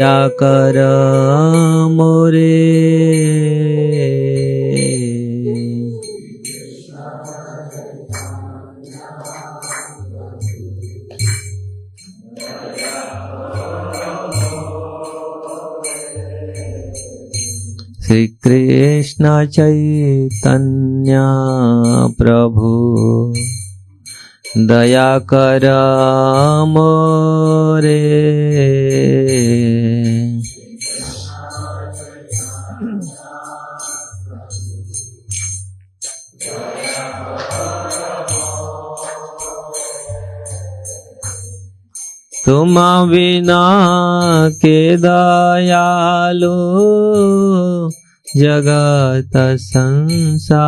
दया कर मोरे श्री कृष्ण चैतन्य प्रभु दया कर मोरे तुम बिना के दयालु जगत संसारे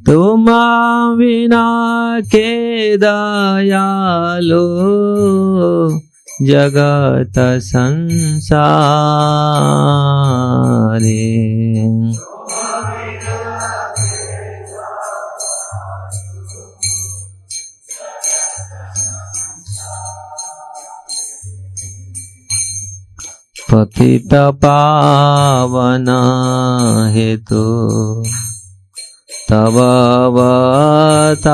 तुम बिना के दयालु जगत संसारे पतित पावन हेतु तव अवतार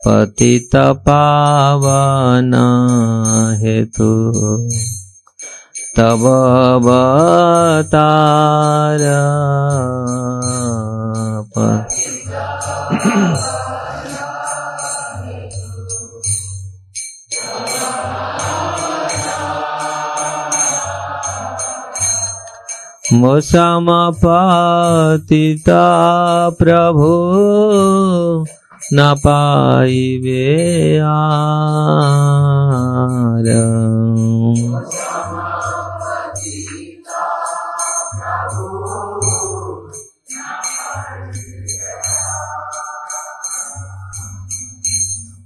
पतित पावन हेतु तव अवतार मोसम पतिता प्रभु न पाइबे आर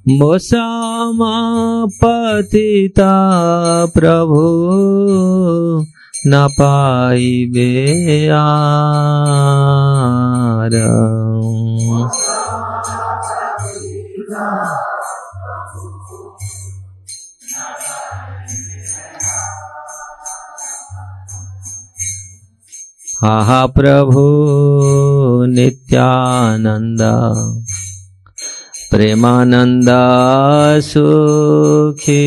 मोसम पतिता प्रभु न पाइबे आर हा प्रभु नित्यानंद प्रेमानंद सुखी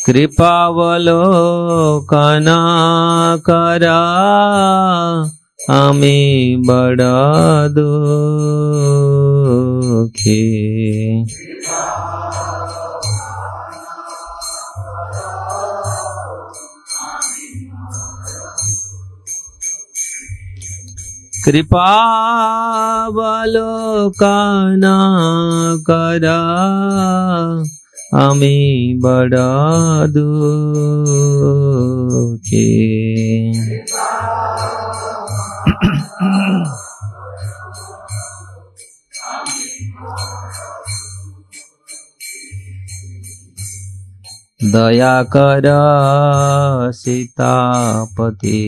कृपावलोकन करा आमी बड़ दुखी कृपावलोकन करा आमी बड़ दुखी दया कर सीतापति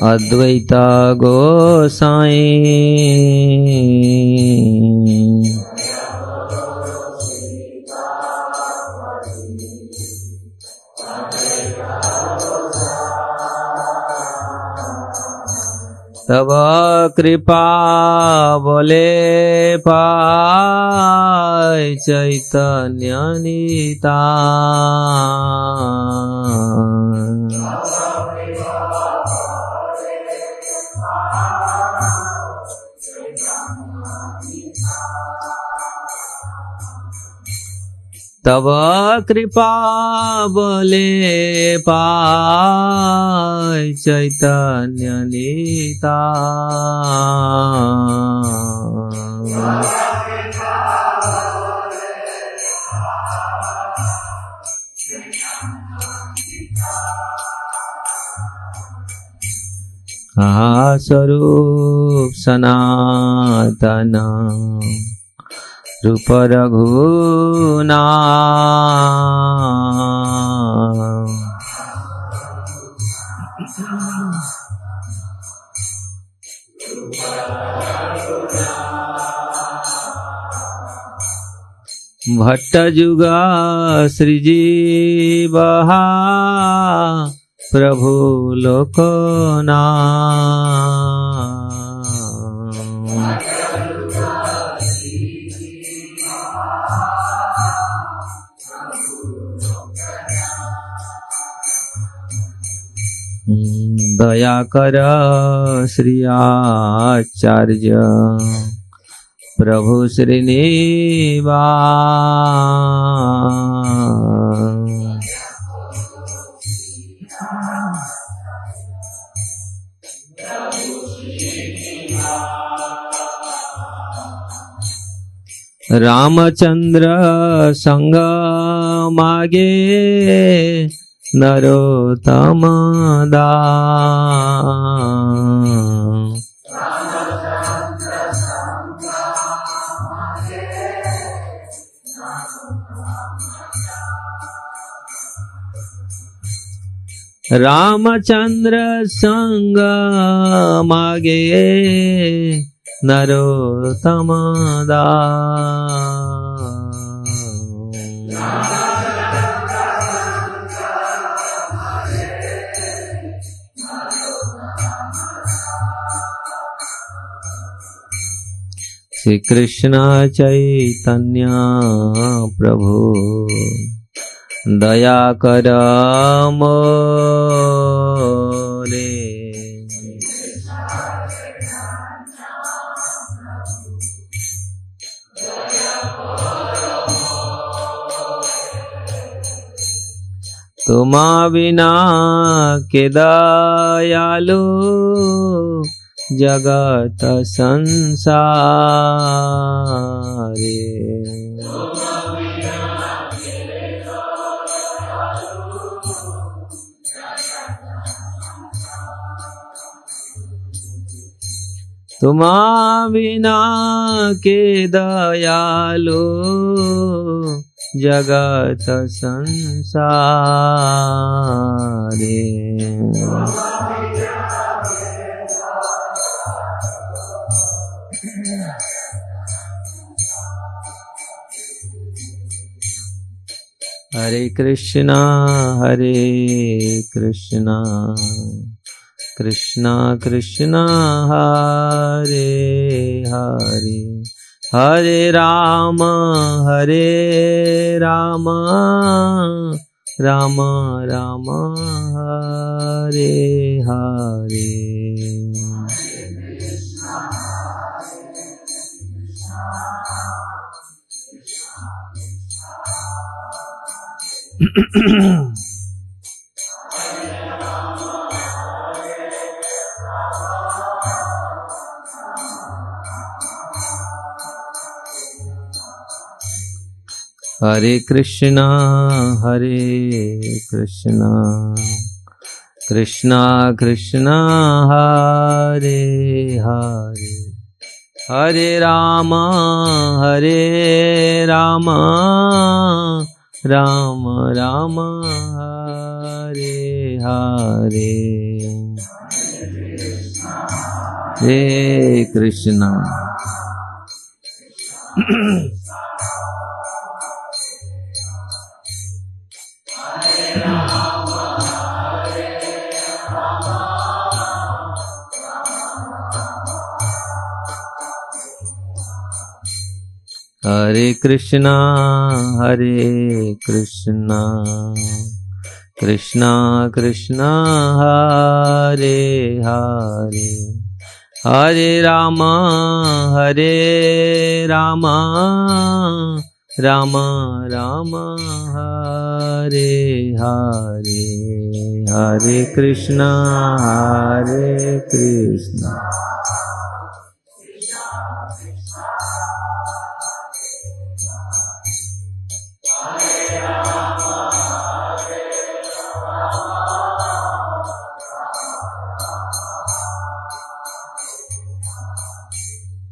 अद्वैत गोसाई तब कृपा बोले पाय चैतन्य निताय तब कृपा बोले पाय चैतन्य स्वरूप सनातन रूप रघुनाथ भट्ट जुगा श्रीजीवहा प्रभु लोकनाथ दया कर श्री आचार्य प्रभु श्रीनिवास रामचंद्र संग मागे नरोत्तम दास रामचंद्र संग मागे नरोत्तम दास श्री कृष्ण चैतन्य प्रभु दया कर मोरे तुम बिना के दयालु जगत संसारे तुम बिना के दयालु जगत संसारे हरे कृष्णा कृष्णा कृष्णा हरे हरे हरे राम राम राम हरे हरे हरे कृष्णा कृष्णा कृष्णा हरे हरे हरे राम राम राम हरे हरे हे कृष्णा हरे Krishna Krishna Krishna Hare Hare Hare Ram Rama Rama Hare Hare Hare Krishna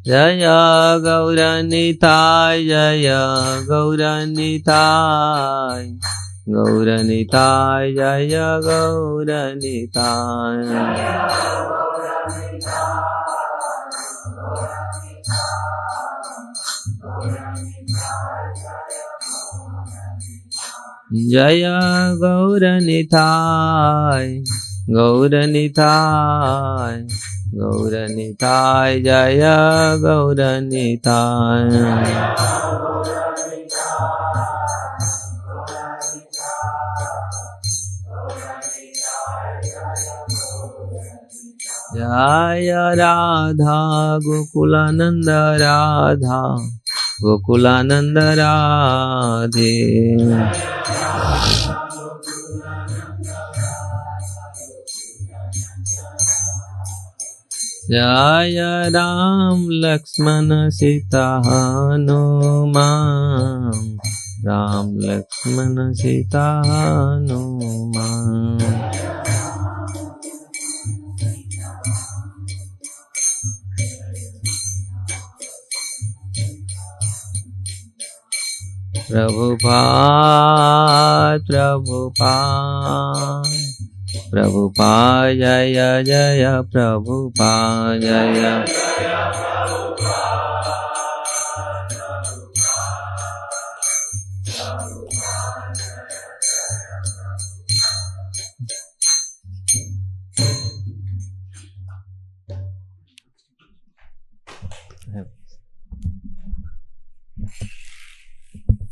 Jaya Gauranitai Jaya Gauranitai Gauranitai Jaya Gauranitai Jaya Gauranitai Gauranitai Gauranitai Jaya Gauranitai Jaya Radha Gokulananda Radha Gokulananda Radhe Jaya Ram Lakshmana Sita Hanuman Ram Lakshmana Sita Hanuman Prabhupada Prabhupada Prabhupada Jaya Jaya Prabhupada Jaya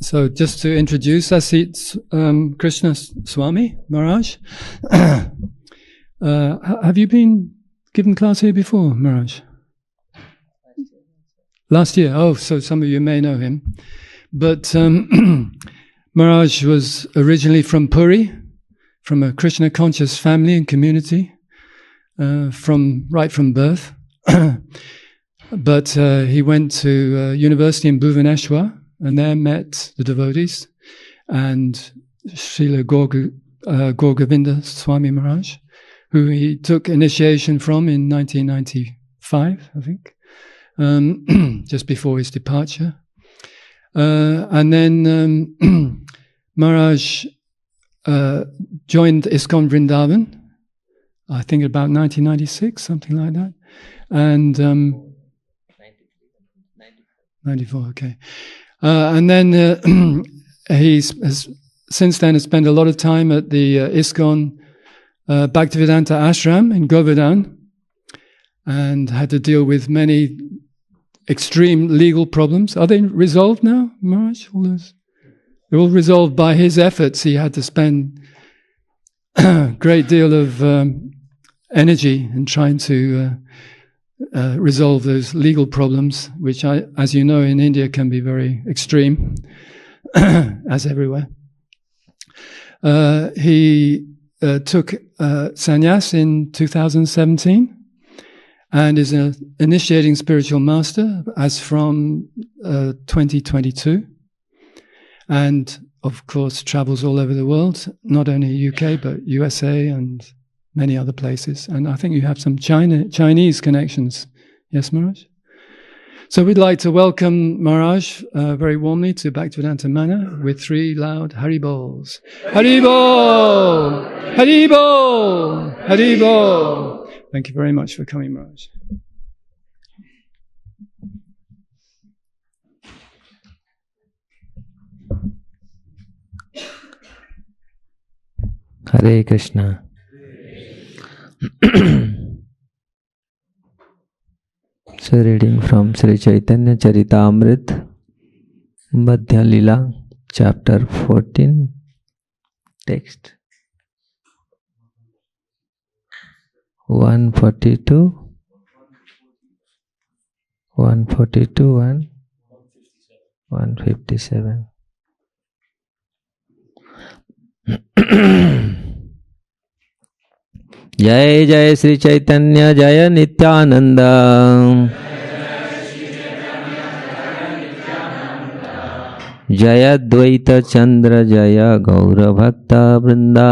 So just to introduce Asit Krishna Swami Maharaj. Have you been given class here before, Maharaj? Last year. Oh, so some of you may know him. But Maharaj was originally from Puri, from a Krishna conscious family and community, right from birth. But he went to university in Bhubaneswar, and there met the devotees and Srila Gaur Govinda Swami Maharaj, who he took initiation from in 1995, I think, just before his departure. And then Maharaj joined ISKCON Vrindavan, I think about 1996, something like that. And 94, okay. And then has since then spent a lot of time at the ISKCON Bhaktivedanta Ashram in Govardhan, and had to deal with many extreme legal problems. Are they resolved now, Maharaj? They're all resolved by his efforts. He had to spend a great deal of energy in trying to resolve those legal problems, which, as you know, in India can be very extreme, as everywhere. He took sannyas in 2017 and is an initiating spiritual master as from 2022. And, of course, travels all over the world, not only UK, but USA and many other places. And I think you have some Chinese connections. Yes, Maharaj? So we'd like to welcome Maharaj very warmly to Bhaktivedanta Manor with 3 loud Haribols. Haribol! Haribol! Haribol! Thank you very much for coming, Maharaj. Hare Krishna. So reading from Sri Chaitanya Charitamrita, Madhya Lila, chapter 14, text 142 and 157. जय जय श्री चैतन्य जय नित्यानंद। जय द्वैत चंद्र जय गौर भक्त वृंदा।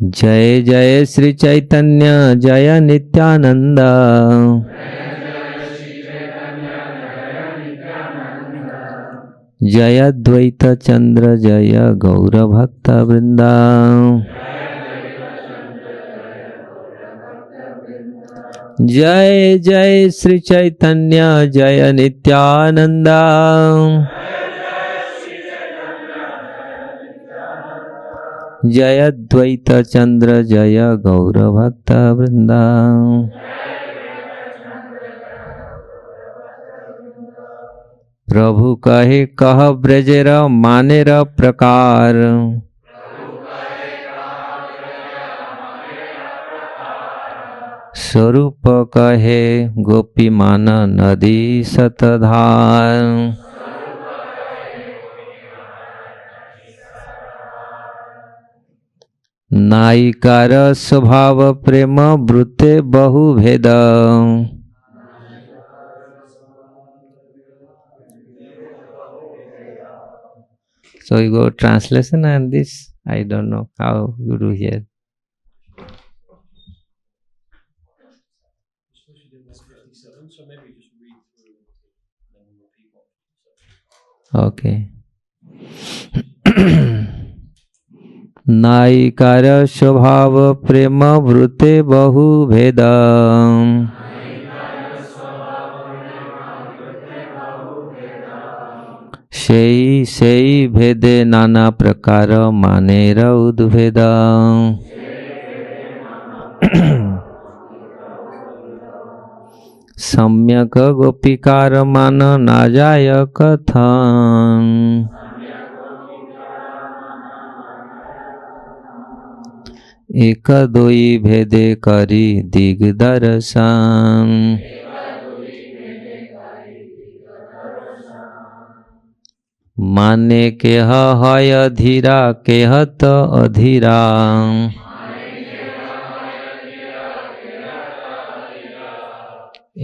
जय जय श्री चैतन्य जय नित्यानंद। जय द्वैत चंद्र जय गौर भक्त वृंदा। जय जय श्री चैतन्य जय नित्यानंद। जय द्वैत चंद्र जय गौर भक्त वृंदा। प्रभु कहे कह ब्रजेर मानेर प्रकार। स्वरूप कहे गोपी मान नदी सतधार। नायिकार स्वभाव प्रेम वृत्ते बहुभेद। So you go translation and this I don't know how you do here. So maybe just read through and then we'll repeat what. Okay. नायिकार स्वभाव प्रेम वृत्ते बहुभेद। सेई सेई भेदे नाना प्रकार मानेर उद्भेद। सम्यक गोपिकार मान ना जाय कथन। एक दोई भेदे करी दिग्दर्शन। माने केह है अधीरा केहत अधीरा।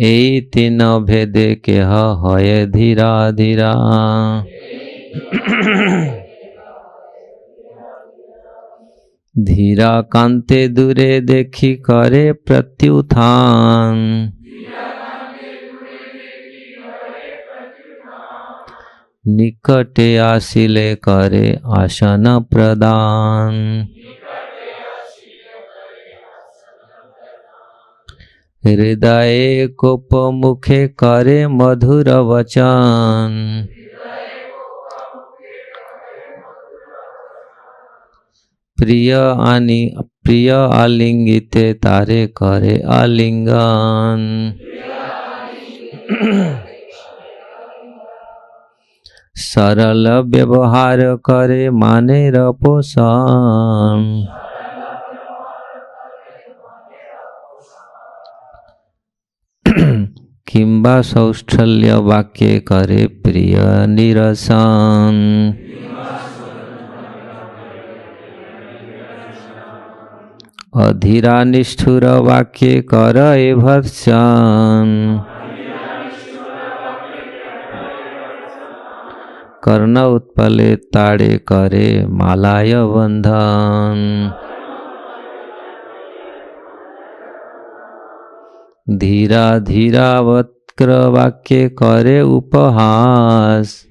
ए तीन भेदे केह है धीरा धीरा। धीरा कांते दूरे देखी करे प्रत्युत्थान। निकटे आसिले करे आसन प्रदान। हृदय कोप मुखे करे मधुर वचन। प्रिय आलिंगिते तारे करे आलिंगन। सरल व्यवहार करे मानेर पोषण। किंबा सौष्ठल्य वाक्य करे प्रिय निरसन। अधीरा निष्ठुर वाक्य करे भर्त्सन। कर्ण उत्पले ताड़े करे मालाय बंधन। धीरा धीरा वक्र वाक्य करे उपहास।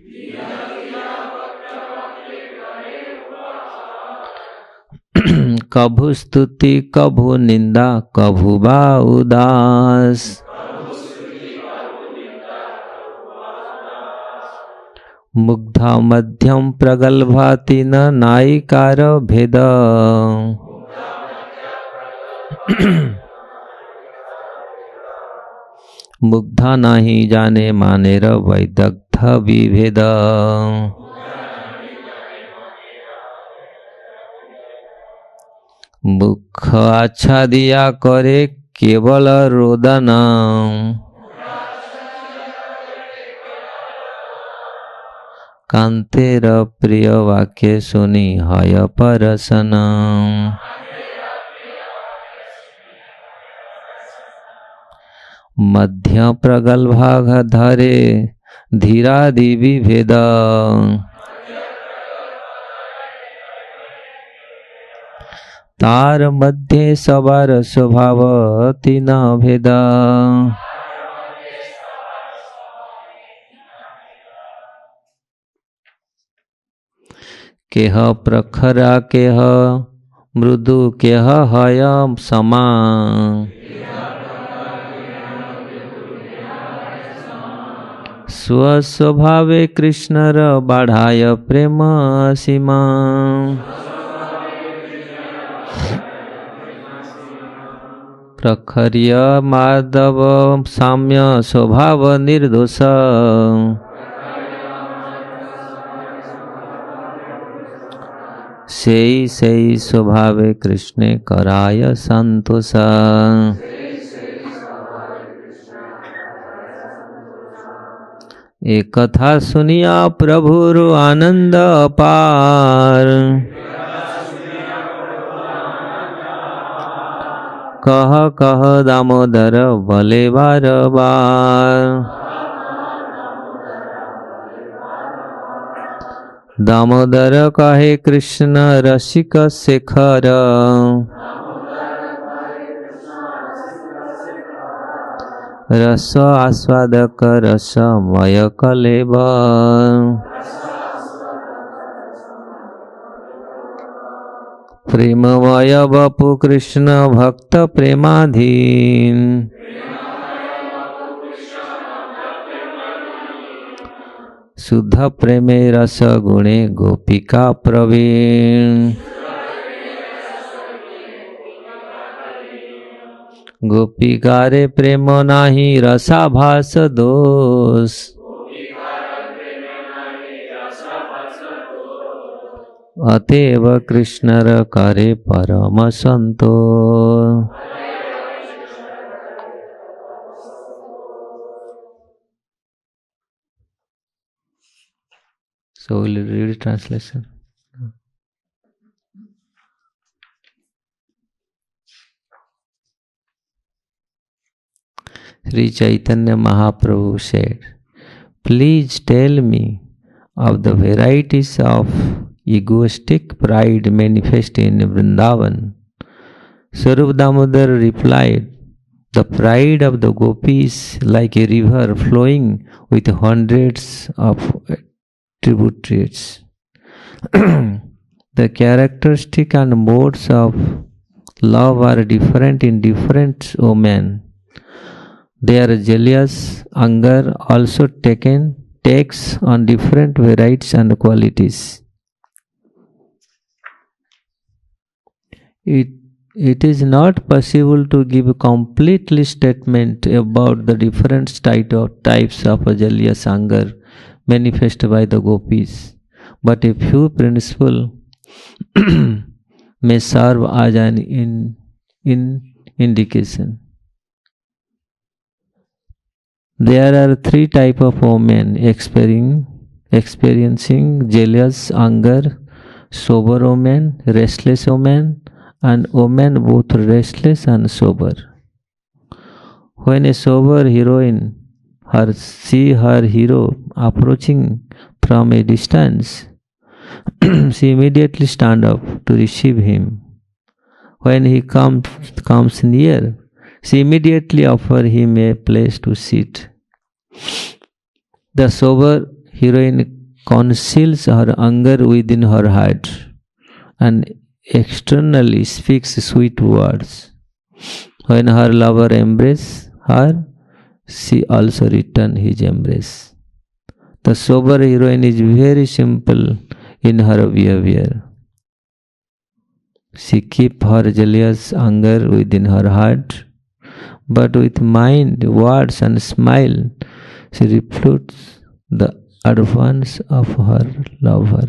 कभु स्तुति कभु निंदा कभु बा उदास। मुग्धा मध्यम प्रगल्भाति न नायिकार भेद। मुग्धा नहीं जाने मानेर वैदग्ध विभेद। मुख अच्छा दिया करे केवल रोदन कांतेर प्रिय वाक्य सुनी हय परसन मध्य प्रगल्भाग धरे धीरादि विभेद तार मध्य सवार स्वभाव तीन भेद केह प्रखरा केह मृदु केह हय समा स्वस्वभावे कृष्णर बाढ़ाय प्रेम सीमा प्रखर्य माधव साम्य स्वभाव निर्दोष सेई स्वभावे कृष्णे कराय संतोष एक कथा सुनिया प्रभुर आनंद अपार कह कह दामोदर भले बार बार दामोदर कहे कृष्ण रसिक शेखर रस आस्वादक रसमय कलेबर प्रेममय बपु कृष्ण भक्त प्रेमाधीन शुद्ध प्रेमे रस गुणे गोपिका प्रवीण गोपिकारे प्रेम नाही रसाभास दोष अतएव कृष्णर करे परम संतोष So we'll read translation. Sri Chaitanya Mahaprabhu said, "Please tell me of the varieties of egoistic pride manifest in Vrindavan." Sarup Damodar replied, "The pride of the gopis like a river flowing with hundreds of tributaries. The characteristic and modes of love are different in different women. Their jealous anger also takes on different varieties and qualities. It is not possible to give a complete statement about the different types of jealous anger manifested by the gopis, but a few principles may serve as an indication. There are three types of women experiencing jealous anger: sober women, restless women, and women both restless and sober. When a sober heroine see her hero approaching from a distance, she immediately stands up to receive him. When he comes near, she immediately offers him a place to sit. The sober heroine conceals her anger within her heart and externally speaks sweet words. When her lover embraces her, she also returns his embrace. The sober heroine is very simple in her behavior. She keeps her jealous anger within her heart, but with mind, words, and smile, she reflects the advance of her lover.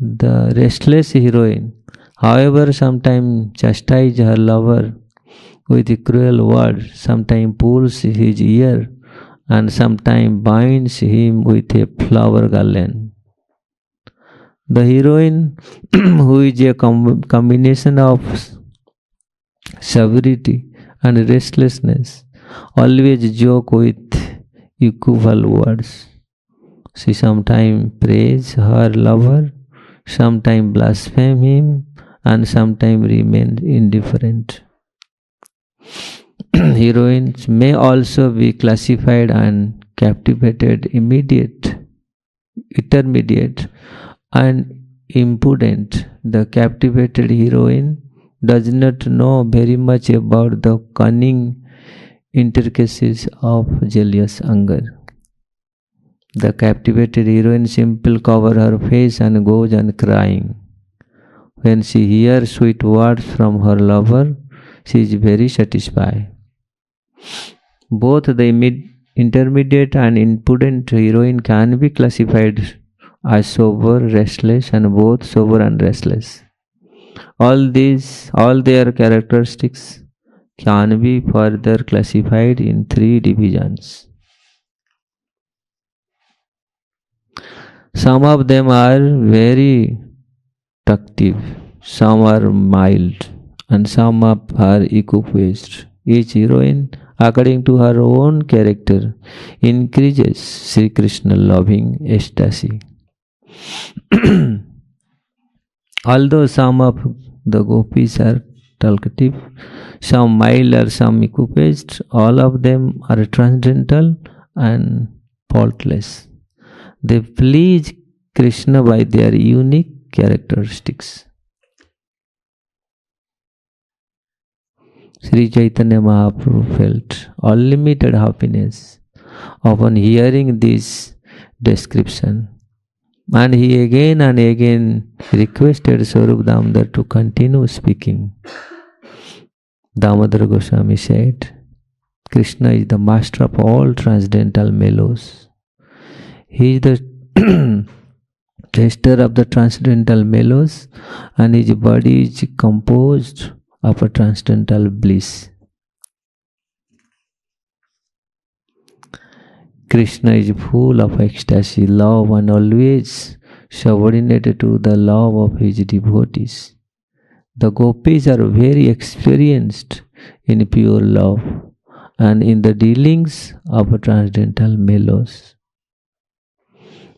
The restless heroine, However, sometimes chastise her lover with cruel words, sometimes pulls his ear, and sometimes binds him with a flower garland. The heroine, who is a combination of severity and restlessness, always joke with equivocal words. She sometimes praise her lover, sometimes blaspheme him, and sometimes remain indifferent. Heroines may also be classified and captivated intermediate, and impudent. The captivated heroine does not know very much about the cunning intricacies of jealous anger. The captivated heroine simply covers her face and goes on crying. When she hears sweet words from her lover, she is very satisfied. Both the intermediate and impudent heroine can be classified as sober, restless, and both sober and restless. All their characteristics can be further classified in 3 divisions. Some of them are very talkative, some are mild, and some are equipoised. Each heroine, according to her own character, increases Sri Krishna loving ecstasy. Although some of the gopis are talkative, some mild or some equipoised, all of them are transcendental and faultless. They please Krishna by their unique characteristics. Sri Chaitanya Mahaprabhu felt unlimited happiness upon hearing this description, and he again and again requested Swarup Damodar to continue speaking. Damodar Goswami said, Krishna is the master of all transcendental mellows. He is the taster of the transcendental mellows, and his body is composed of a transcendental bliss. Krishna is full of ecstasy, love, and always subordinated to the love of his devotees. The gopis are very experienced in pure love and in the dealings of transcendental mellows.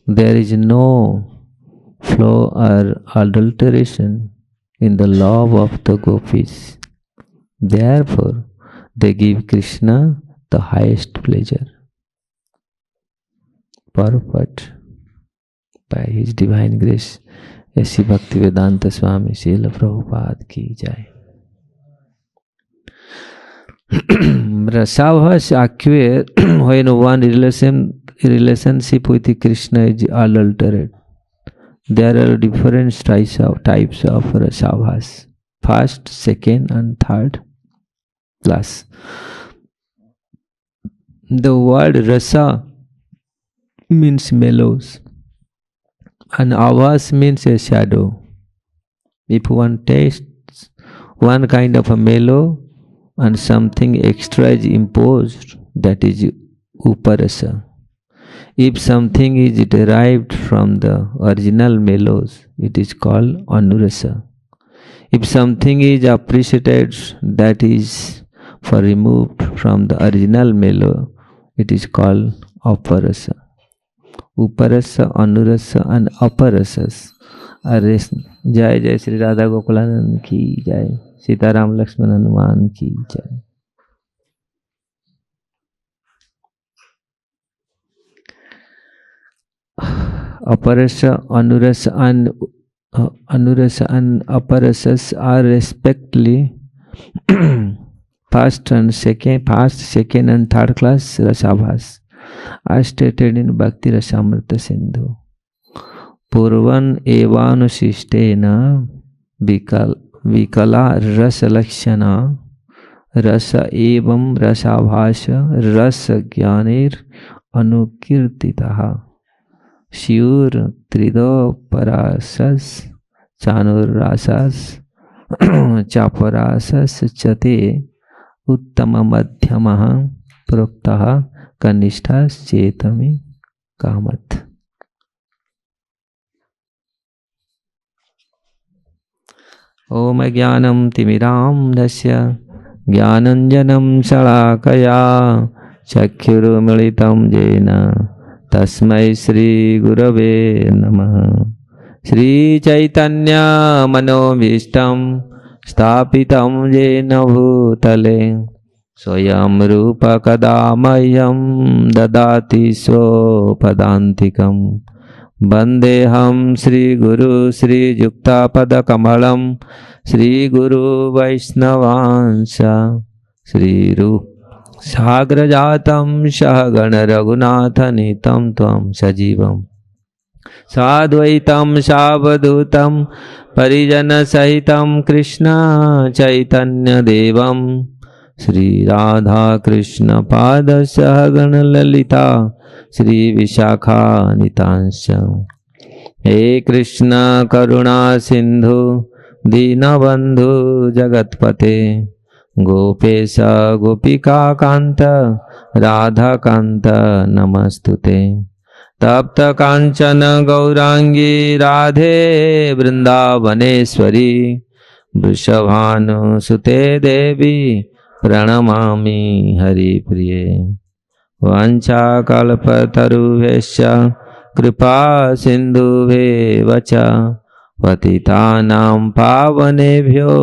There is no flaw or adulteration in the love of the gopis. Therefore, they give Krishna the highest pleasure. Purport by His Divine Grace, A.C. Bhaktivedanta Swami Srila Prabhupada ki jai. Rasavas acquire when one relationship with Krishna is adulterated. There are different types of rasavas. First, second, and third class. The word rasa means mellows, and avas means a shadow. If one tastes one kind of a mellow and something extra is imposed, that is uparasa. If something is derived from the original mellows, it is called anurasa. If something is appreciated that is for removed from the original mellow, it is called aparasa. Uparasa, anurasa, and aparasas are Jai Jai Sri Radha Gokulanand ki Jai, Sitaram Lakshman Hanuman ki Jai. Aparasa, anurasa, and aparasas are respectively first, second, and third class rasavas, as stated in Bhakti Rasamrita Sindhu. Purvan evanusistena vikala rasa lakshana rasa evam rasabhasha rasa jnanir anukirtitaha Shiur trido parasas chanur rasas चापरासश्चते उत्तममध्यमः प्रोक्तः कनिष्ठश्चेतमि कामत्। ओम ज्ञानं तिमिरान्धस्य ज्ञानञ्जनं शलाकया चक्षुरुमिलितं येन तस्मै श्रीगुरवे नमः। श्रीचैतन्यमनोभीष्टं स्थापितं येन भूतले स्वयं रूप कदा मह्यं ददाति स्वपदान्तिकं। वन्देऽहं श्रीगुरु श्रीयुक्तपदकमलं श्रीगुरु वैष्णवांश श्रीरूप साग्रजातं सहगण रघुनाथनीतं त्वं सजीवं साद्वैतं सावधूतं परिजनसहितं कृष्ण चैतन्यदेवं श्रीराधाकृष्णपादसहगण ललिता श्रीविशाखानितांश्च। हे कृष्ण करुणा सिन्धु दीनबन्धु जगत्पते गोपेश गोपिकान्त राधाकान्त नमस्तुते। तप्त कांचन गौरांगी राधे वृंदावनेश्वरी वृषभानुसुते देवी प्रणमामि हरिप्रिये। वाञ्छाकल्पतरुभ्यश्च कृपा सिन्धुभ्येव च पतितानां पावनेभ्यो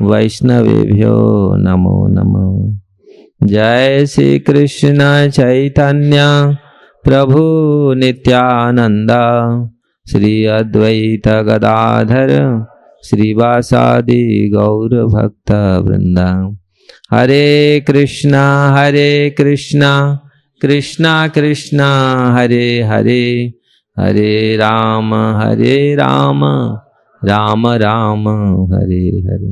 वैष्णवेभ्यो नमो नमः। जय श्री कृष्ण चैतन्य प्रभु नित्यानंद श्री अद्वैत गदाधर श्रीवासादि गौर भक्त वृंदा। हरे कृष्णा कृष्णा कृष्णा हरे हरे हरे राम राम राम हरे हरे।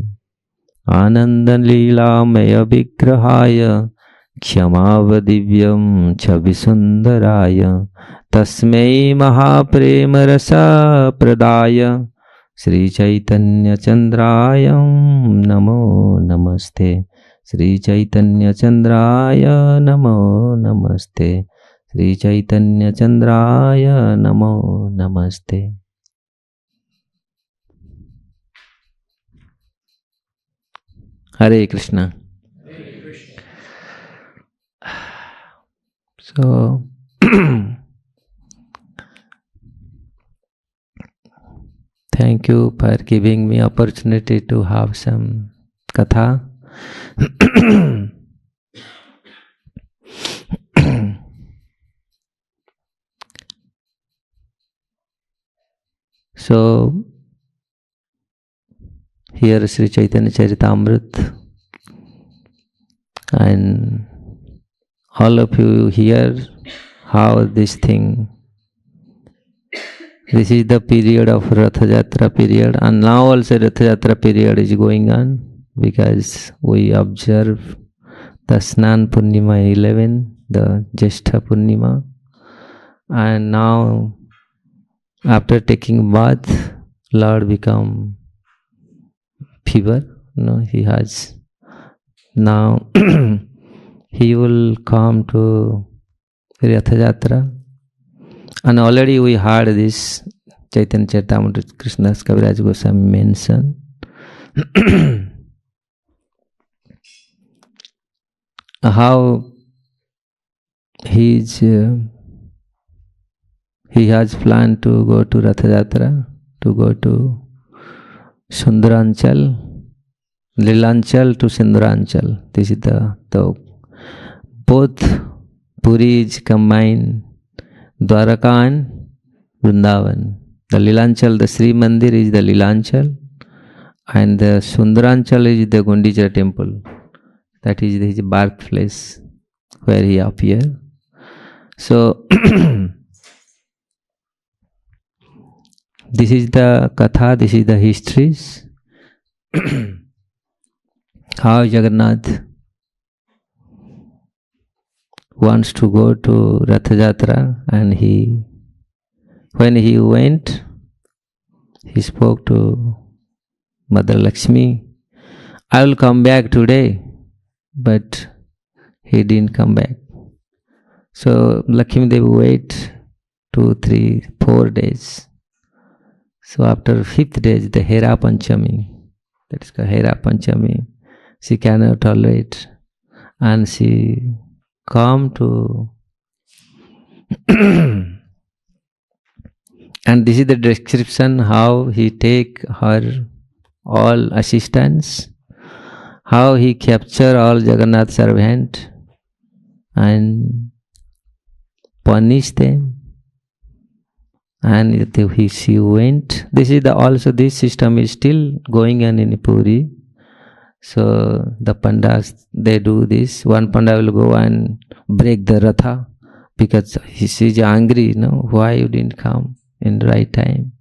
आनंद लीलामय विग्रहाय क्षमावदिव्यं छविसुन्दराय तस्मै महाप्रेम रसप्रदाय श्रीचैतन्यचन्द्राय नमो नमस्ते। श्रीचैतन्यचन्द्राय नमो नमस्ते। श्रीचैतन्यचन्द्राय नमो नमस्ते। हरे Krishna. So thank you for giving me opportunity to have some katha. So here Sri Chaitanya Charitamrita, and all of you hear how this thing, this is the period of Ratha Jatra period, and now also Ratha Jatra period is going on, because we observe the Snan Purnima 11, the Jyeshtha Purnima, and now after taking bath, Lord become fever. No, he has now he will come to Ratha Jatra, and already we heard this Chaitanya Charitamrita Krishnadas Kaviraj Goswami mention how he has planned to go to Ratha Jatra, to go to Sundaranchal, Lilanchal to Sundaranchal. This is the both Puri is combined, Dwaraka and Vrindavan. The Lilanchal, the Sri Mandir is the Lilanchal, and the Sundaranchal is the Gundicha temple. That is his birthplace where he appeared. So this is the katha, this is the histories. How Jagannath wants to go to Ratha Jatra, and when he went, he spoke to Mother Lakshmi, I will come back today, but he didn't come back. So Lakshmi Devi wait 2, 3, 4 days. So after 5th day, the Hera Panchami, that is called Hera Panchami, she cannot tolerate, and she come to and this is the description how he take her all assistants, how he capture all Jagannath servant and punish them, and she went. This is also this system is still going on in Puri. So the pandas, they do this. One panda will go and break the ratha because he is angry, why you didn't come in the right time.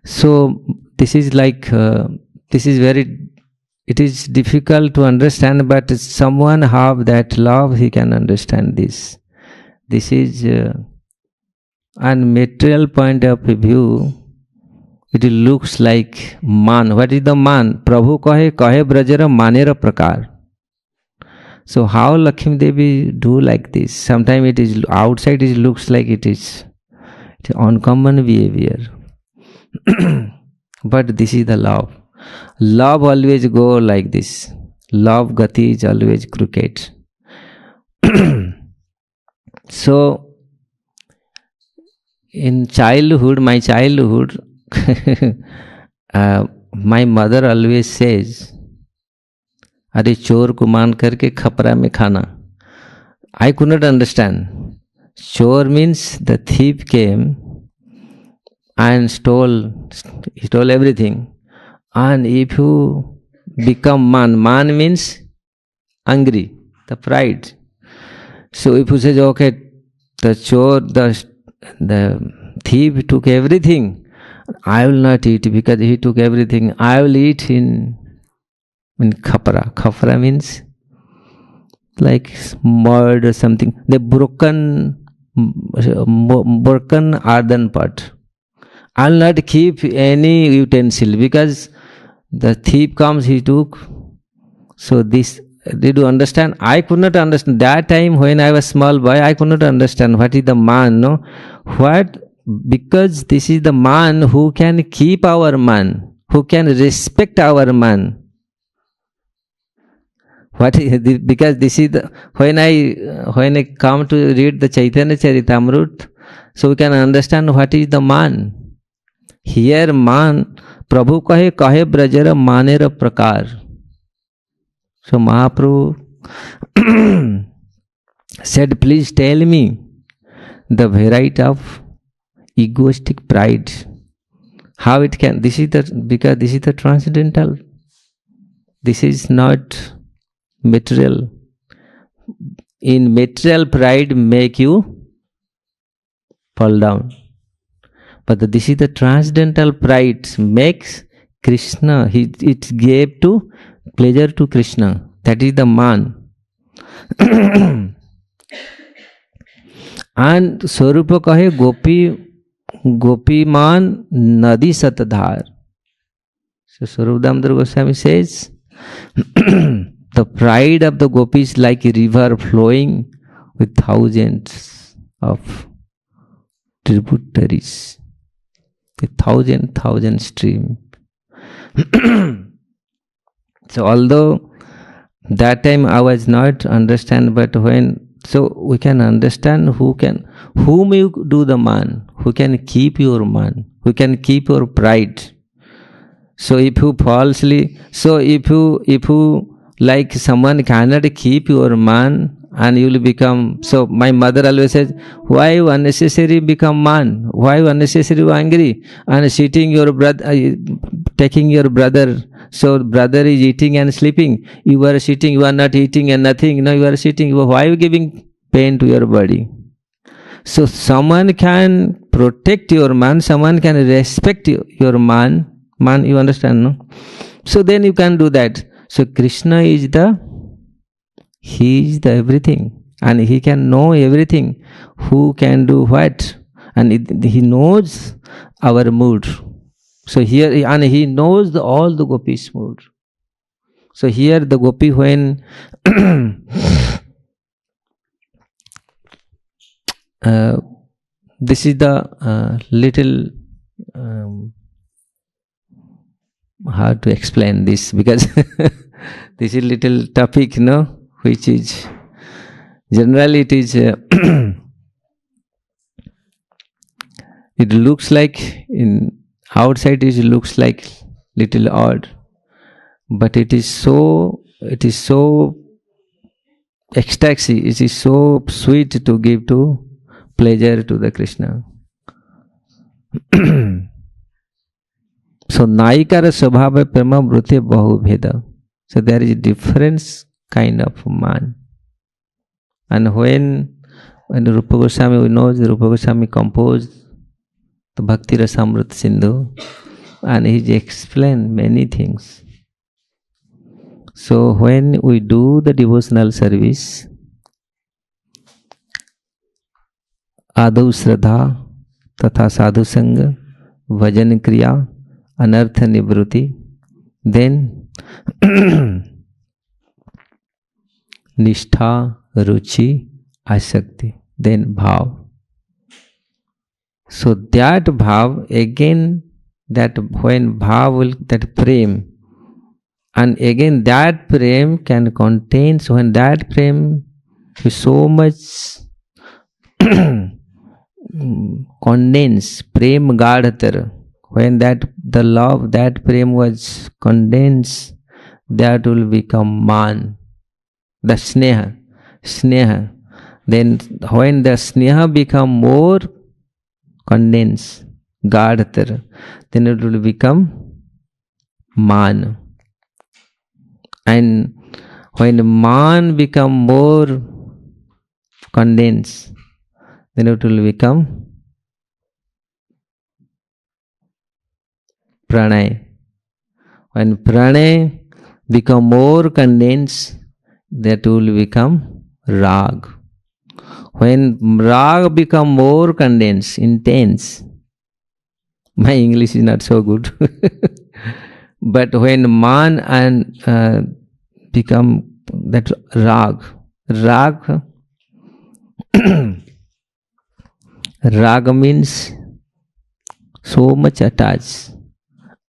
So this is like, it is difficult to understand, but someone have that love, he can understand this. This is, on material point of view, it looks like man. What is the man? Prabhu kahe brajara manera prakar. So how Lakshmi Devi do like this? Sometimes it is outside, it looks like it is uncommon behavior. But this is the love. Love always go like this. Love gati is always crooked. So in childhood, my childhood, my mother always says, "Are chor ko maan karke khapra mein khana." I could not understand. Chor means the thief came and stole everything. And if you become man means angry, the pride. So if you say, okay, the chor, the thief took everything, I will not eat because he took everything. I will eat in khapra. Khapra means like mud or something. The broken earthen pot. I will not keep any utensil because the thief comes, he took. So this, did you understand? I could not understand. That time when I was small boy, I could not understand what is the man, no? What? Because this is the man who can keep our man, who can respect our man. What is, because this is the, when I come to read the Chaitanya Charitamrut, so we can understand what is the man. Here man, Prabhu kahe brajara manera prakar. So Mahaprabhu said, please tell me the variety of egoistic pride. How it can, because this is the transcendental. This is not material. In material, pride make you fall down. But this is the transcendental pride makes Krishna, it gave to pleasure to Krishna. That is the man. And Swarupa kahe gopi man nadi satadhar. So Swarup Damodar Goswami says, the pride of the gopis like a river flowing with thousands of tributaries. A thousand stream. So although that time I was not understand, but when, so we can understand whom you do the man, who can keep your man, who can keep your pride. So if you falsely, so if you like someone cannot keep your man, and you will become, so my mother always says, why you unnecessary become man? Why you unnecessary angry? And sitting your brother, taking your brother, so brother is eating and sleeping. You are sitting, you are not eating and nothing. No, you are sitting. Why you giving pain to your body? So someone can protect your man, someone can respect your man. Man, you understand, no? So then you can do that. So Krishna is He is the everything, and He can know everything. Who can do what? and he knows our mood. So here, and he knows all the gopis' mood. So here the gopi, when this is the little how to explain this, because this is little topic, which is generally it is it looks like in outside it looks like little odd, but it is so ecstasy, it is so sweet to give to pleasure to the Krishna. So Naikara Swabhava Prema Vrute Bahu Bheda. So there is a different kind of man. And when Rupa Goswami, we know Rupa Goswami composed the Bhakti Rasamrita Sindhu, and he explained many things. So when we do the devotional service, Adau Shraddha Tatha Sadhu Sangha Vajan Kriya Anartha Nivruti, then Nishtha Ruchi Asakti, then Bhav. So that Bhav, again, that when Bhav will, that Prem, and again that Prem can contain, so when that Prem is so much condensed, Prem Gadhatar, when that the love, that Prem was condensed, that will become Man, the Sneha. Then when the Sneha become more condensed, Gadhatar, then it will become Man. And when Man become more condensed, then it will become Pranay. When Pranay become more condensed, that will become Rag. When Rag become more condensed, intense, my English is not so good, but when Man and become that Rag, Rag means so much attached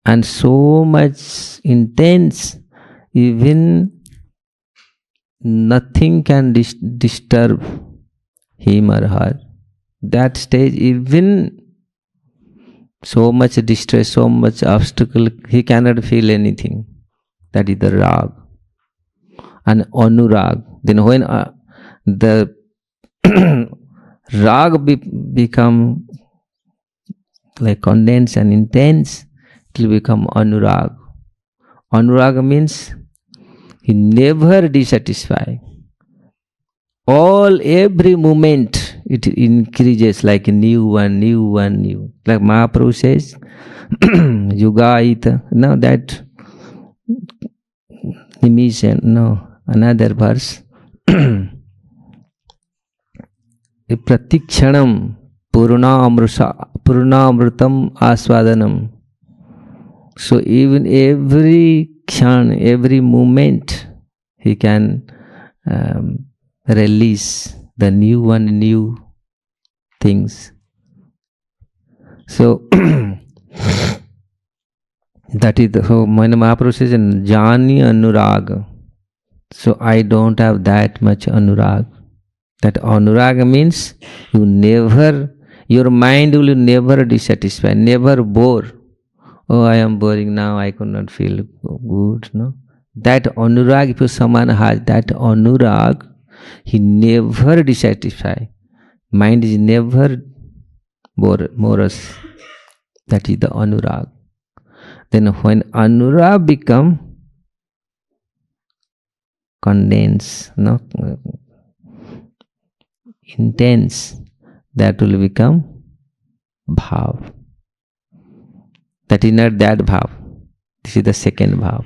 and so much intense, even nothing can disturb him or her. That stage, even so much distress, so much obstacle, he cannot feel anything. That is the Rag. And Anurag. Then when the Rag become like condensed and intense, it will become Anurag. Anurag means he never dissatisfied. Every moment it increases like new. Like Mahaprabhu says, Yugaita. Now that another verse. Pratikshanam Purnamrutam Aswadanam. So even every kshan, every moment, he can release the new things. So that is so when Mahaprabhu says Jani Anurag. So I don't have that much Anurag. That Anurag means your mind will never dissatisfied, never bore. Oh, I am boring now, I could not feel good. No, that Anurag, if someone has that Anurag, he never dissatisfied. Mind is never morose. That is the Anurag. Then when Anurag become condensed, intense, that will become Bhav. That is not that Bhav. This is the second Bhav.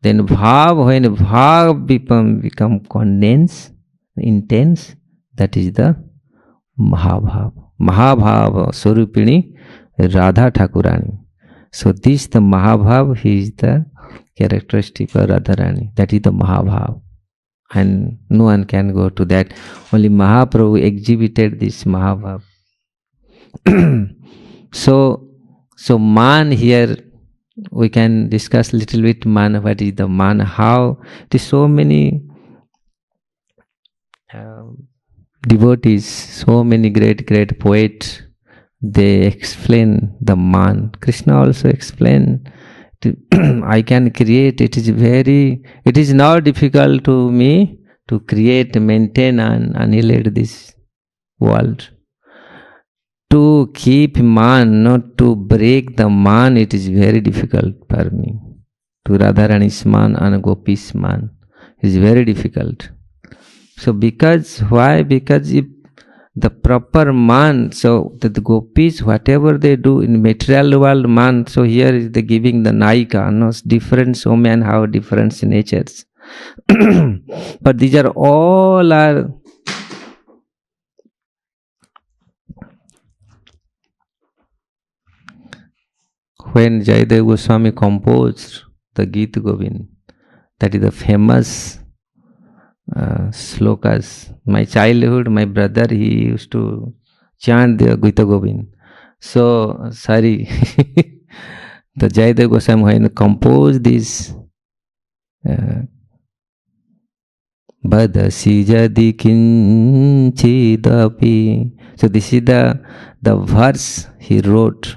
Then Bhav, when Bhav become condensed, intense, that is the Mahabhav. Mahabhava Swarupini Radha Thakurani. So this the Mahabhav, he is the characteristic of Radharani. That is the Mahabhav. And no one can go to that. Only Mahaprabhu exhibited this Mahabhav. So man here, we can discuss little bit man, what is the man, how it is so many devotees, so many great poets, they explain the man. Krishna also explained, I can create, it is not difficult to me to create, maintain and annihilate this world. To keep man, not to break the man, it is very difficult for me. To Radharani's man and Gopi's man, it is very difficult. So why? Because if the proper man, so that the Gopis, whatever they do in material world man, so here is the giving the Naika, no, different, so men have different natures. But these are all are when Jayadev Goswami composed the Gita Govind, that is the famous slokas. My childhood, my brother, he used to chant the Gita Govind. So, sorry, the Jayadev Goswami when composed this Badasi jadi kinchidapi. So this is the verse he wrote.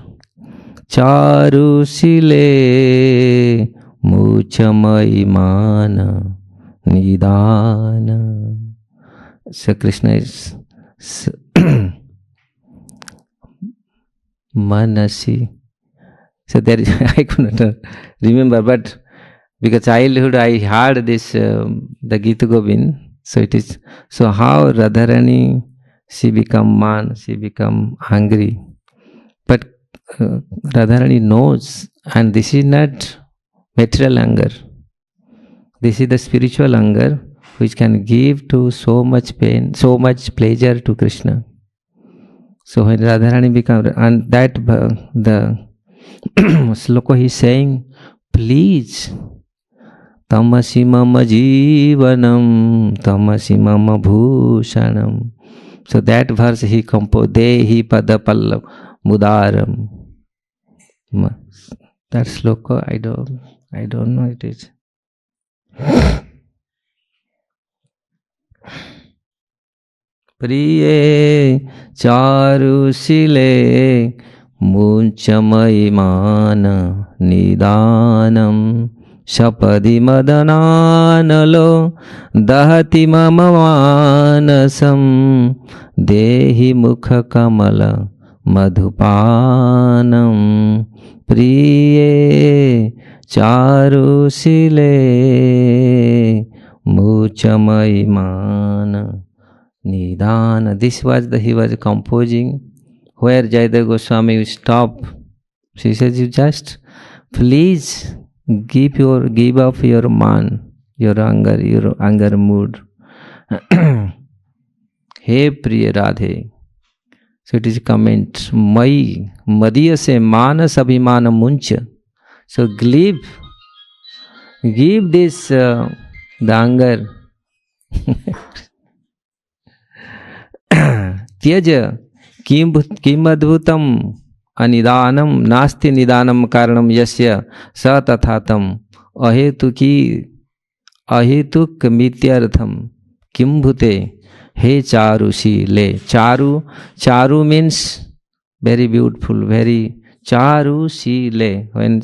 Charu sile muchamai mana nidana. So Krishna is manasi. So there is, I could not remember, but because childhood I heard this the Gita Govind. So it is, so how Radharani, she become man, she become hungry. But Radharani knows, and this is not material hunger. This is the spiritual hunger which can give to so much pain, so much pleasure to Krishna. So when Radharani becomes, and that the sloka he is saying, please, tamasi mama jivanam, tamasi mama bhushanam. So that verse he composed, dehi pada pallav mudaram. That sloka, I don't know it is. Priye charu sile munchamai mana nidanam shapadi madananalo dahati mama manasam dehi mukha kamala madhupanam priye charu sile muchamai mana nidana. This was he was composing where Jayadev Goswami stopped. She says, you just please give up your man, your anger mood. Hey Priya Radhe. So it is a comment. Mai Madhya se manas abhimana muncha. So give this the anger. Tyaja kim adbhutam anidanam nasti nidanam karanam yasya sa tathatam ahetuk mityartham kim bhute he charu shile. Charu means very beautiful, very charu shile. When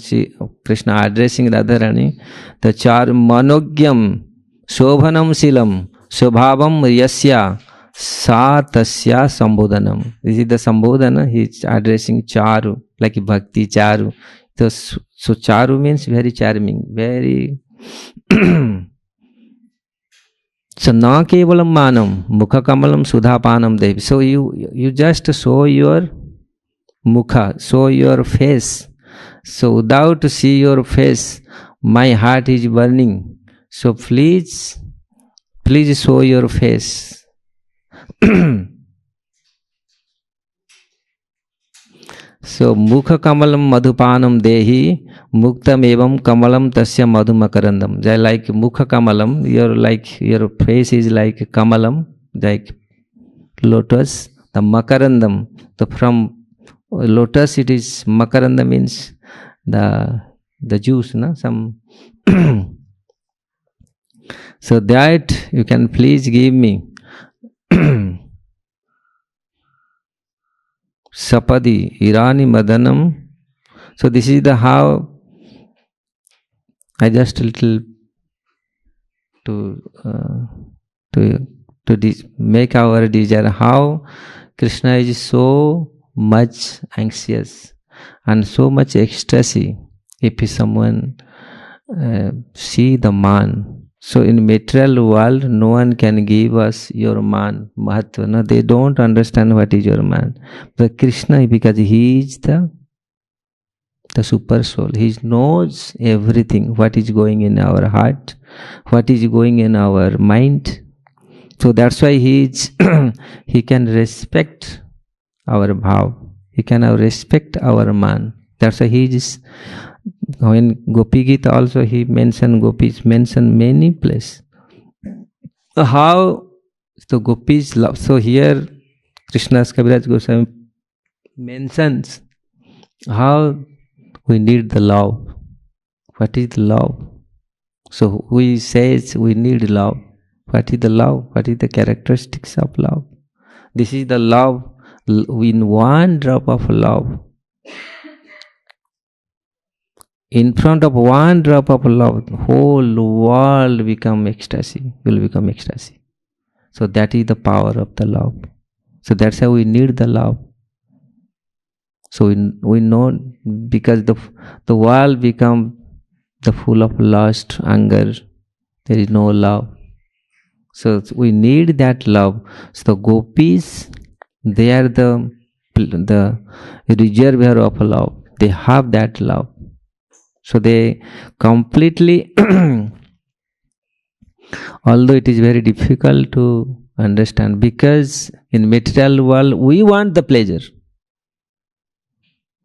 Krishna addressing Radharani, the charu manogyam shobhanam shilam shobhavam yasya sa tasya sambodhanam. This is the sambodhana, he is addressing charu, like bhakti charu. So charu means very charming, very so na kevalam manam mukha kamalam sudhapanam devi. So you just show your mukha, show your face. So without to see your face, my heart is burning. So please show your face. So mukha kamalam madhupanam dehi muktam evam kamalam tasya madhumakarandam. They like mukha kamalam, your face is like kamalam, like lotus. The makarandam, from lotus it is makaranda, means the juice, no? Some so that you can please give me Sapadi, Irani Madanam. So this is the how I just little to make our desire. How Krishna is so much anxious and so much ecstasy if someone see the man. So in material world, no one can give us your man, Mahatva. No, they don't understand what is your man. But Krishna, because he is the super soul, he knows everything, what is going in our heart, what is going in our mind. So that's why he can respect our bhav. He can respect our man. That's why he is. When Gopi Gita also he mentioned, Gopis mentioned many places. How the Gopis love. So here Krishna's Kaviraj Goswami mentions how we need the love. What is the love? So we says we need love. What is the love? What is the characteristics of love? This is the love. In one drop of love, in front of one drop of love, whole world will become ecstasy. So that is the power of the love. So that's how we need the love. So we know, because the world become the full of lust, anger, there is no love. So we need that love. So the gopis, they are the reservoir of love. They have that love. So they completely, although it is very difficult to understand, because in material world we want the pleasure.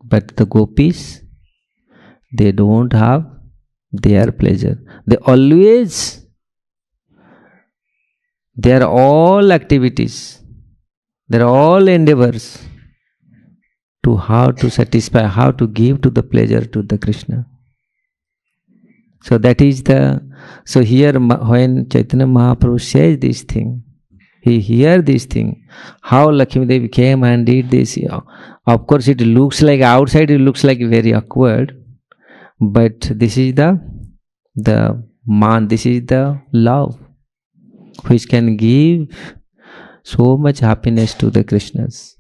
But the gopis, they don't have their pleasure. They always, they are all activities, they are all endeavors to how to satisfy, how to give to the pleasure to the Krishna. So that is so here when Chaitanya Mahaprabhu says this thing, he hears this thing, how Lakshmi Devi came and did this. Of course it looks like, outside it looks like very awkward, but this is the man, this is the love which can give so much happiness to the Krishnas.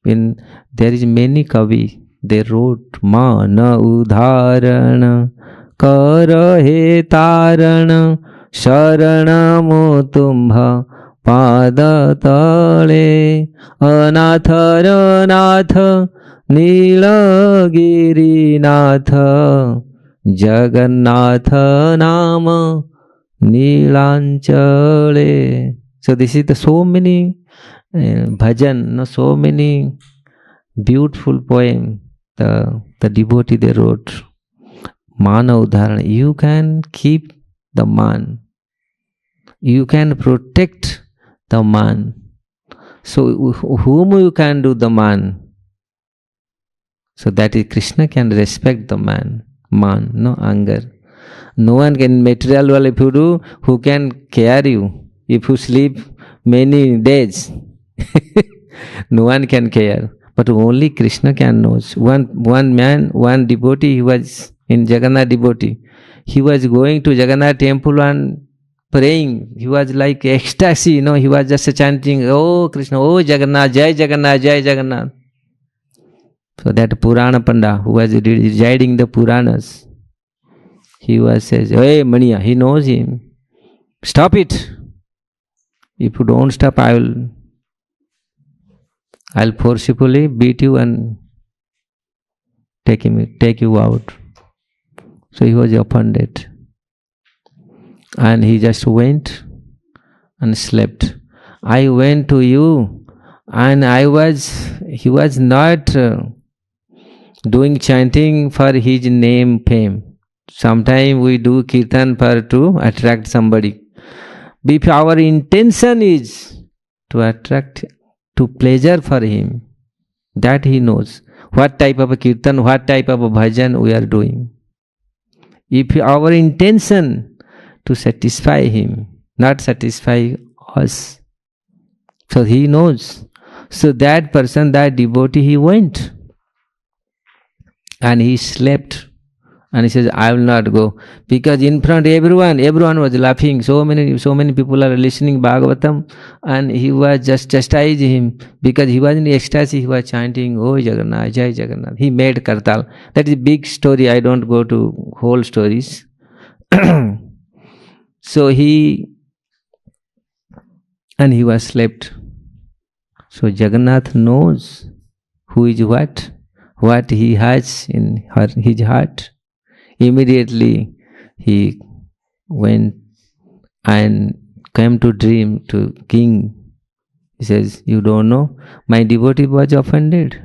When there is many kavi, they wrote Mana udharana karahe tarana sharana mutumbha padatale anathara natha nilagiri natha jagannatha nama nilanchale. So this is the so many bhajan, so many beautiful poem the devotee they wrote. Mana udharana, you can keep the man, you can protect the man. So whom you can do the man? So that is Krishna can respect the man, no anger. No one can material world, if you do, who can care you? If you sleep many days, no one can care. But only Krishna can know. One man, one devotee, he was in Jagannath devotee. He was going to Jagannath temple and praying. He was like ecstasy, he was just chanting, Oh Krishna, Oh Jagannath, Jai Jagannath, Jai Jagannath. So that Purana Panda, who was residing the Puranas, he was says, Hey Maniya, he knows him. Stop it. If you don't stop, I'll forcibly beat you and take you out. So he was offended. And he just went and slept. I went to you And he was not doing chanting for his name fame. Sometimes we do kirtan to attract somebody. If our intention is to attract to pleasure for him, that he knows what type of a kirtan, what type of a bhajan we are doing. If our intention to satisfy him, not satisfy us, so he knows. So that person, that devotee, he went and he slept. And he says, I will not go. Because in front everyone was laughing. So many people are listening Bhagavatam, and he was just chastising him because he was in ecstasy. He was chanting, Oh Jagannath, Jai Jagannath. He made Kartal. That is a big story. I don't go to whole stories. So he was slept. So Jagannath knows who is what he has in his heart. Immediately he went and came to dream to king. He says, you don't know, my devotee was offended.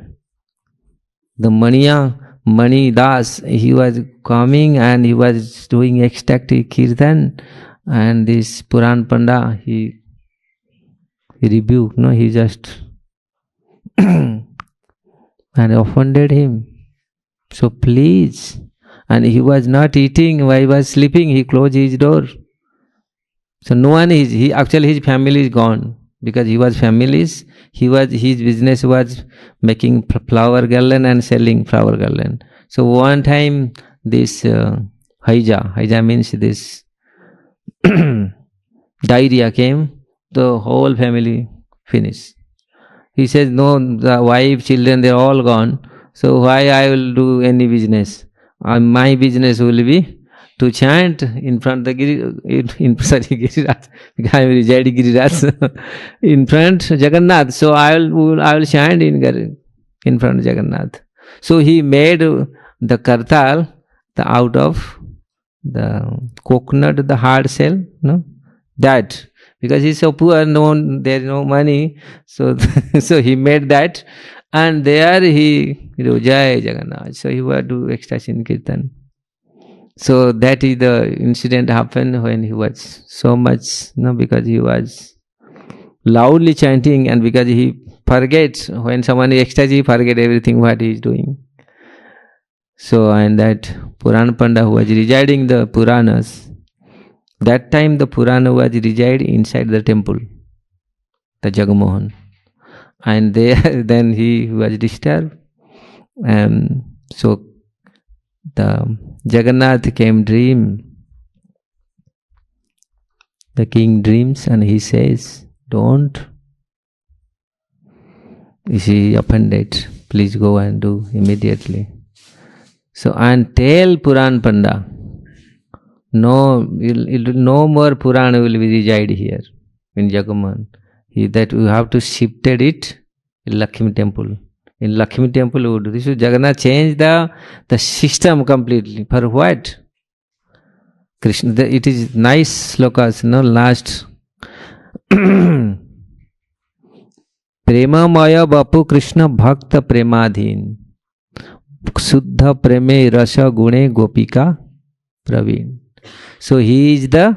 The Mani Das, he was coming and he was doing ecstatic kirtan, and this Puran Panda, he rebuked, he just and offended him. So please. And he was not eating, while he was sleeping, he closed his door. So no one is, his family is gone. Because he was families, his business was making flower garland and selling flower garland. So one time this Haija means this diarrhea came, the whole family finished. He says, no, the wife, children, they are all gone. So why I will do any business? My business will be to chant in front of the Giriraj. I am residing Giriraj in front of Jagannath. So I will chant in front of Jagannath. So he made the kartal out of the coconut, the hard shell, that. Because he is so poor, there is no money. So, so he made that. And there he Jai Jagannath. So he would do ecstasy in kirtan. So that is the incident happened when he was so much, because he was loudly chanting, and because he forgets, when someone is ecstasy, he forget everything what he is doing. So, and that Puran Panda who was residing the Puranas, that time the Purana was reside inside the temple, the Jagamohan. And there, then he was disturbed. So the Jagannath came dream. The king dreams and he says, don't. Is he offended? Please go and do immediately. So, and tell Puran Panda, no more Purana will be reside here in Jagamohan. That we have to shift it in Lakshmi temple. In Lakshmi temple we would do this. So Jagannath changed the system completely. For what? Krishna, it is nice slokas, last. Prema maya bapu Krishna bhakta premadhin. Suddha preme rasa gune gopika praveen. So he is the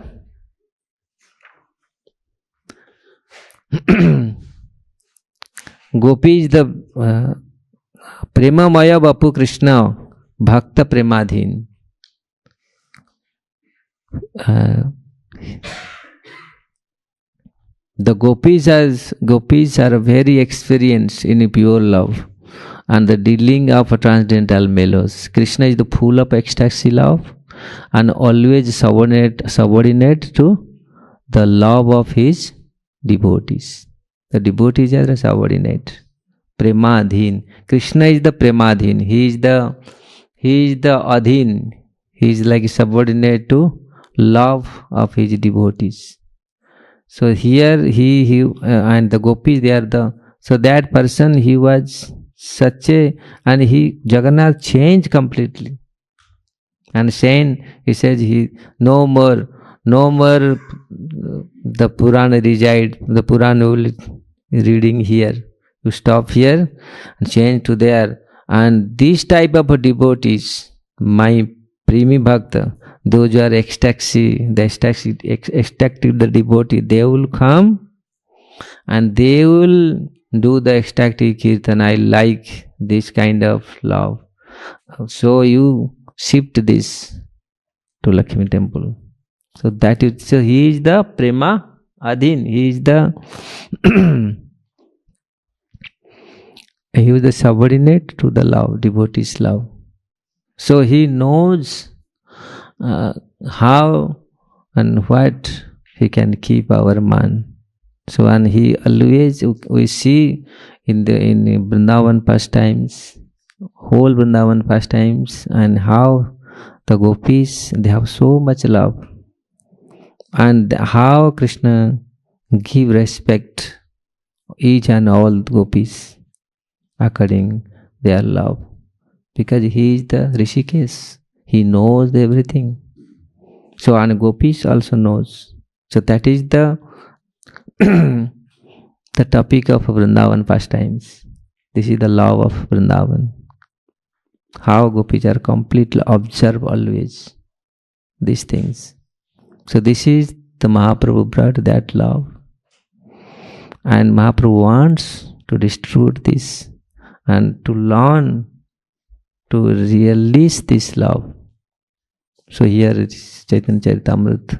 Gopi is the Prema Maya Bapu Krishna Bhakta Premadhin. The gopis are very experienced in pure love and the dealing of transcendental mellows. Krishna is the full of ecstasy love and always subordinate to the love of his devotees. The devotees are subordinate. Premadhin. Krishna is the Premadhin. He is the Adhin. He is like subordinate to love of his devotees. So here he and the gopis, they are so that person, he was such and Jagannath changed completely. And saying, he says, no more the Purana reside, the Purana will reading here. You stop here and change to there. And this type of devotees, my Premi Bhakta, those who are ecstatic, the devotee, they will come and they will do the ecstatic kirtan. I like this kind of love. So you shift this to Lakshmi temple. So that is, so he is the prema adhin. He is the he is the subordinate to the love, devotee's love. So he knows how and what he can keep our man. So and he always, we see in Vrindavan pastimes, whole Vrindavan pastimes, and how the gopis, they have so much love, and how Krishna give respect each and all gopis according their love, because he is the Rishikesh, he knows everything. So and gopis also knows. So that is the the topic of Vrindavan pastimes. This is the love of Vrindavan. How gopis are completely observe always these things. So this is the Mahaprabhu brought that love, and Mahaprabhu wants to distribute this and to learn to release this love. So here it is Chaitanya Charitamrita.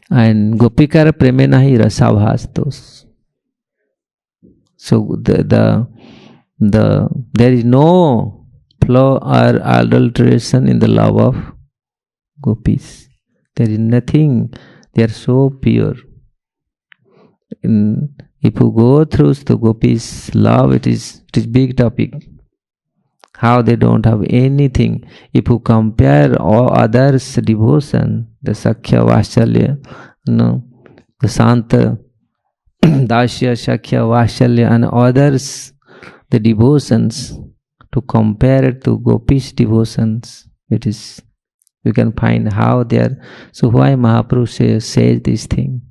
And Gopikara Premenahi Rasabhastos. So there is no flaw or adulteration in the love of gopis. There is nothing. They are so pure. If you go through the gopis' love, it is big topic. How they don't have anything. If you compare all others' devotion, the Sakhya, Vatshalya, the Santa, Dasya, Sakhya, Vatshalya, and others, the devotions, to compare it to gopis' devotions, it is, you can find how they are. So why Mahaprabhu says this thing?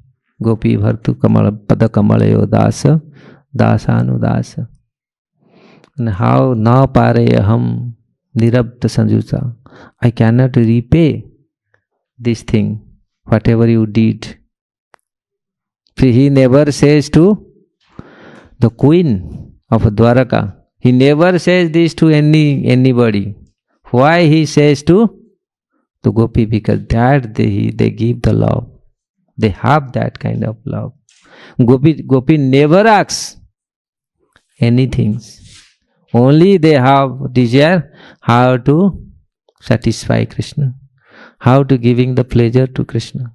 Gopi bhartu kamala pada kamalayo dasa dasanu dasa. And how na parayaham nirabdha sanjuta. I cannot repay this thing, whatever you did. He never says to the queen of Dwaraka, he never says this to anybody. Why he says to the gopi? Because that they give the love. They have that kind of love. Gopi never asks anything. Only they have desire how to satisfy Krishna, how to giving the pleasure to Krishna.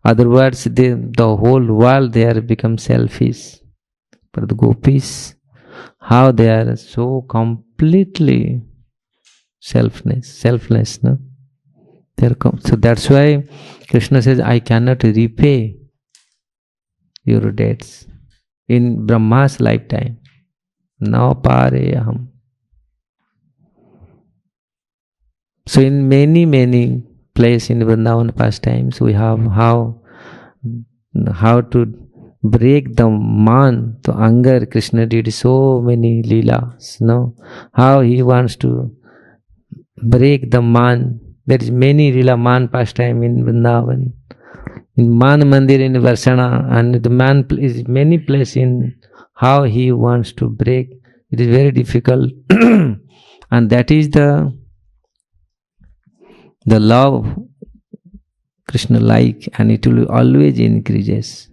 Otherwise, the whole world they are become selfish. But the gopis, how they are so completely selfless, no? So that's why Krishna says, I cannot repay your debts in Brahma's lifetime. Now pareyaham. So in many places in Vrindavan pastimes, we have how to break the man, to anger. Krishna did so many leelas, no? How he wants to break the man. There is many Lila Man pastime in Vrindavan, in Man Mandir in Varsana, and the man is many places in how he wants to break. It is very difficult, and that is the love Krishna like, and it will always increase.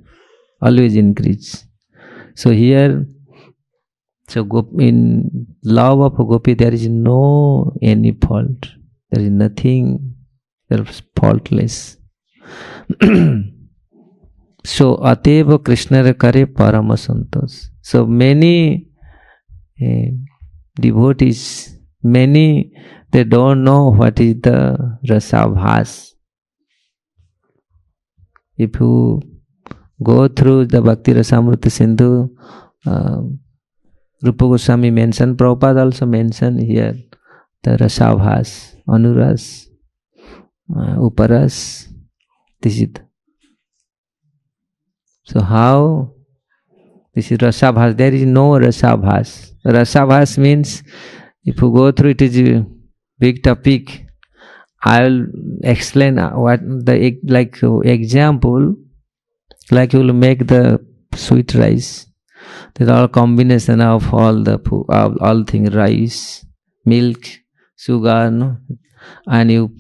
So here, so in love of gopi, there is no any fault. There is nothing, there is faultless. So ateva Krishna kare parama santos. So many devotees, many, they don't know what is the rasabhas. If you go through the Bhakti Rasamrita Sindhu, Rupa Goswami mentioned, Prabhupada also mentioned here, the rasabhas, anuras, uparas, this is. So how? This is rasabhas. There is no rasabhas. Rasabhas means, if you go through it, is a big topic. I will explain what the example, like you will make the sweet rice. There are all combination of all the all things, rice, milk, sugar, no? And you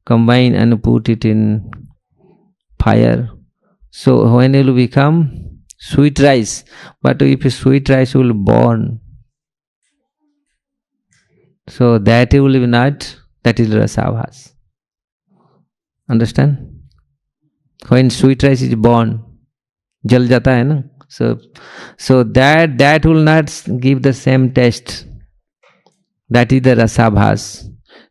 combine and put it in fire. So when it will become sweet rice, but if sweet rice will burn, so that will be not, that is rasabhas. Understand? When sweet rice is born, jal jata hai na? So that will not give the same taste. That is the rasabhas.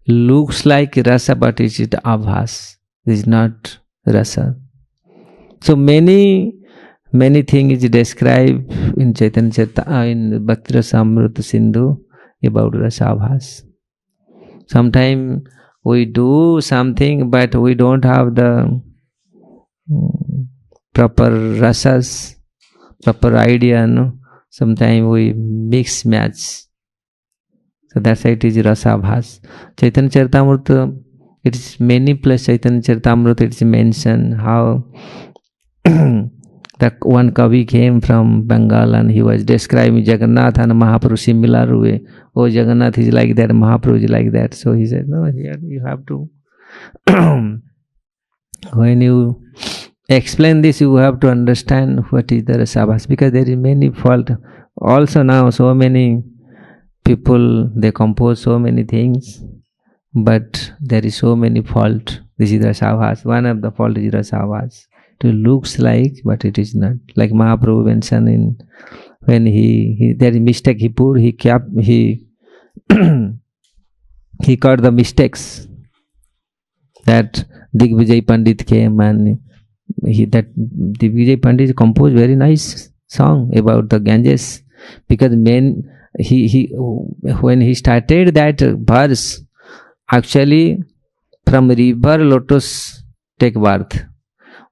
Looks like rasa, but it is abhas. It is not rasa. So many things is described in Chaitanya Charitamrita, in Bhakti Rasamrita Sindhu about rasabhas. Sometimes we do something, but we don't have the proper rasas, proper idea. No? Sometimes we mix match. So that's why it is rasabhas. Chaitanya Charitamrita, it is many places. Chaitanya Charitamrita, it is mentioned how that one Kavi came from Bengal and he was describing Jagannath and Mahaprabhu similar way. Oh, Jagannath is like that, Mahaprabhu is like that. So he said, no, here you have to when you explain this, you have to understand what is the rasabhas, because there is many fault. Also now so many people, they compose so many things, but there is so many fault. This is rasabhas. One of the fault is rasabhas. It looks like, but it is not. Like Mahaprabhu mentioned in, when he there is mistake he put, he kept, he caught the mistakes. That Digvijay Pandit came and that Digvijay Pandit composed very nice song about the Ganges, because when he started that verse, actually from river lotus take birth,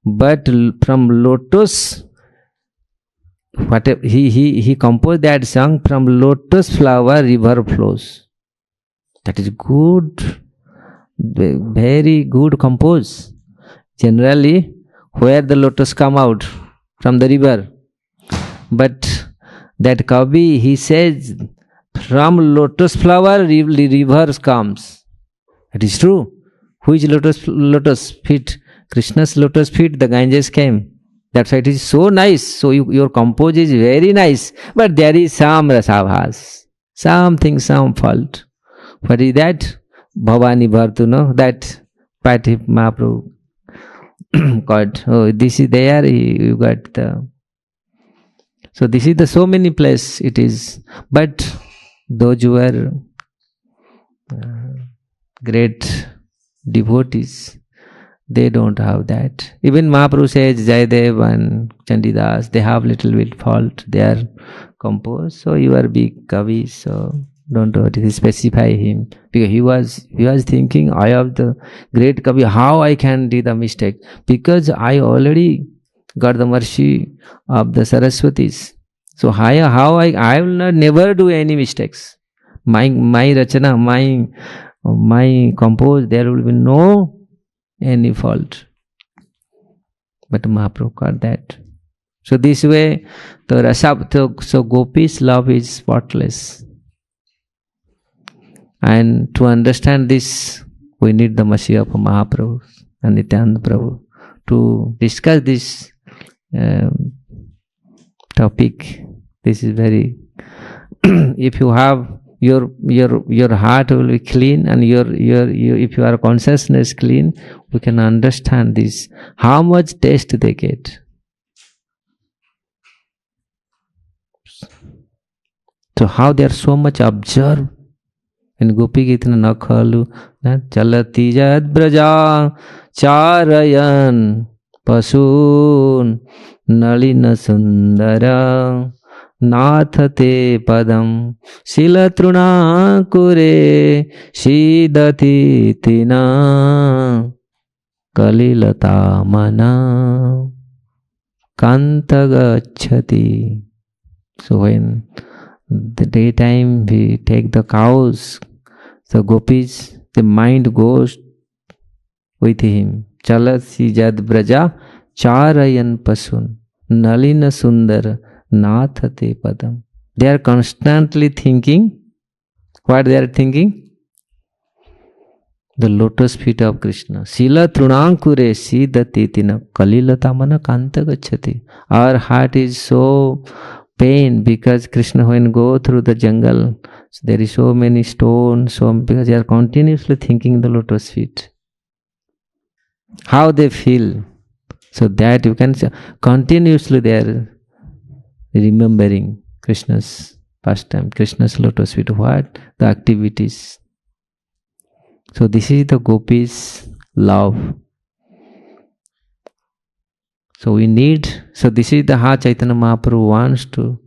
but from lotus, whatever he composed that song, from lotus flower river flows. That is good, very good compose. Generally where the lotus come out from the river, but that Kavi, he says from lotus flower rivers comes. It is true. Which lotus feet? Krishna's lotus feet, the Ganges came. That's why it is so nice. So your compose is very nice, but there is some rasabhas, something, some fault. What is that? Bhavani Bhartu, no? That Pati Mahaprabhu got. Oh, this is there, you got the. So this is the so many place it is. But those who are great devotees, they don't have that. Even Mahaprabhu says Jayadev and Chandidas, they have little bit fault. They are composed. So you are big Kavi, so don't specify him. Because he was thinking, I have the great Kavi, how I can do the mistake? Because I already got the mercy of the Saraswatis. So how I will not never do any mistakes. My rachana, my compose, there will be no any fault. But Mahaprabhu got that. So this way, so Gopi's love is spotless. And to understand this, we need the mercy of Mahaprabhu and Nityananda Prabhu to discuss this topic. This is very if you have your heart will be clean, and if your consciousness clean, we can understand this, how much taste they get. So how they are so much observed. In Gopi Gita na khalu chalati jad braja charayan pasun nalina sundara nathate padam silatruna kure shidati tina kalilata mana kanta gacchati. So when the daytime we take the cows, the gopis, the mind goes with him. Chalasi jad braja charayan pasun nalina sundar nathate padam. They are constantly thinking. What they are thinking? The lotus feet of Krishna. Sila trunankure siddhatitina kalilatamana kanta gacchati. Our heart is so pain because Krishna, when go through the jungle, so there is so many stones, because they are continuously thinking the lotus feet. How they feel. So that you can say, continuously they are remembering Krishna's pastime, Krishna's lotus feet. What? The activities. So this is the gopis' love. So we need, so this is the how Chaitanya Mahaprabhu wants to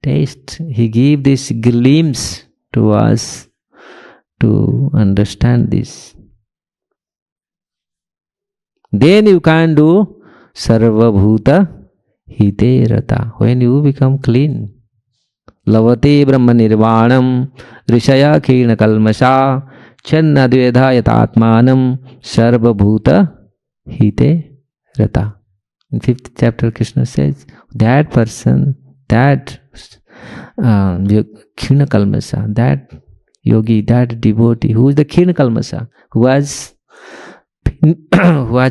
taste. He gave this glimpse to us to understand this. Then you can do Sarva Bhuta Hite Rata. When you become clean. Lavate Brahma Nirvanam Rishaya Khina Kalmasha Channa Dvedha Yatatmanam Sarva Bhuta Hite Rata. In 5th chapter, Krishna says, that person, that Khina Kalmasa, that yogi, that devotee, who is the Khina Kalmasa, who has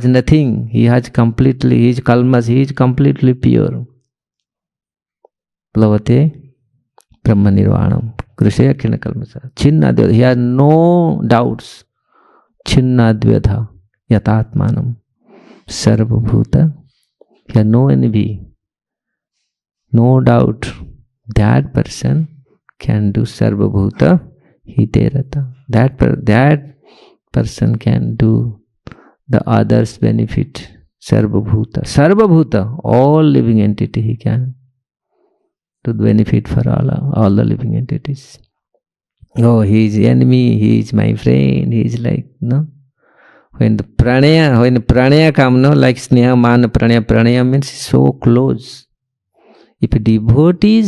nothing, he has completely, he is kalmas, he is completely pure. Plavate Brahma Nirvanam, Krishaya Khina Kalmasa, Chinna Dvedha, he has no doubts. Chinna Dvedha Yatatmanam Sarva Bhuta. He has no envy, no doubt. That person can do Sarva Bhuta Hite Rata. That person can do the others' benefit. Sarva Bhuta. Sarva Bhuta, all living entity he can do the benefit for all the living entities. Oh, he is enemy, he is my friend, he is like, no. When pranaya comes, no, like sneha, man, pranaya means so close. If a devotee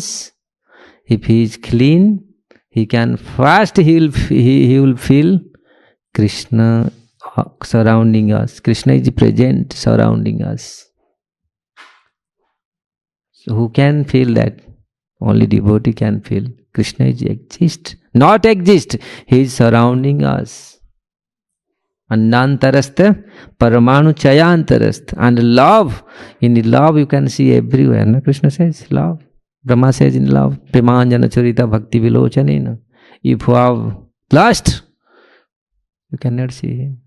if he is clean, he can first he will feel Krishna surrounding us. Krishna is present surrounding us. So who can feel that? Only devotee can feel. Krishna is exist. Not exist. He is surrounding us. Annantarastha paramanu chayantarastha. And love, in love you can see everywhere. No? Krishna says love. Brahma says in love, Premanjana Charita Bhakti Vilochanena. If you have lust, you cannot see him.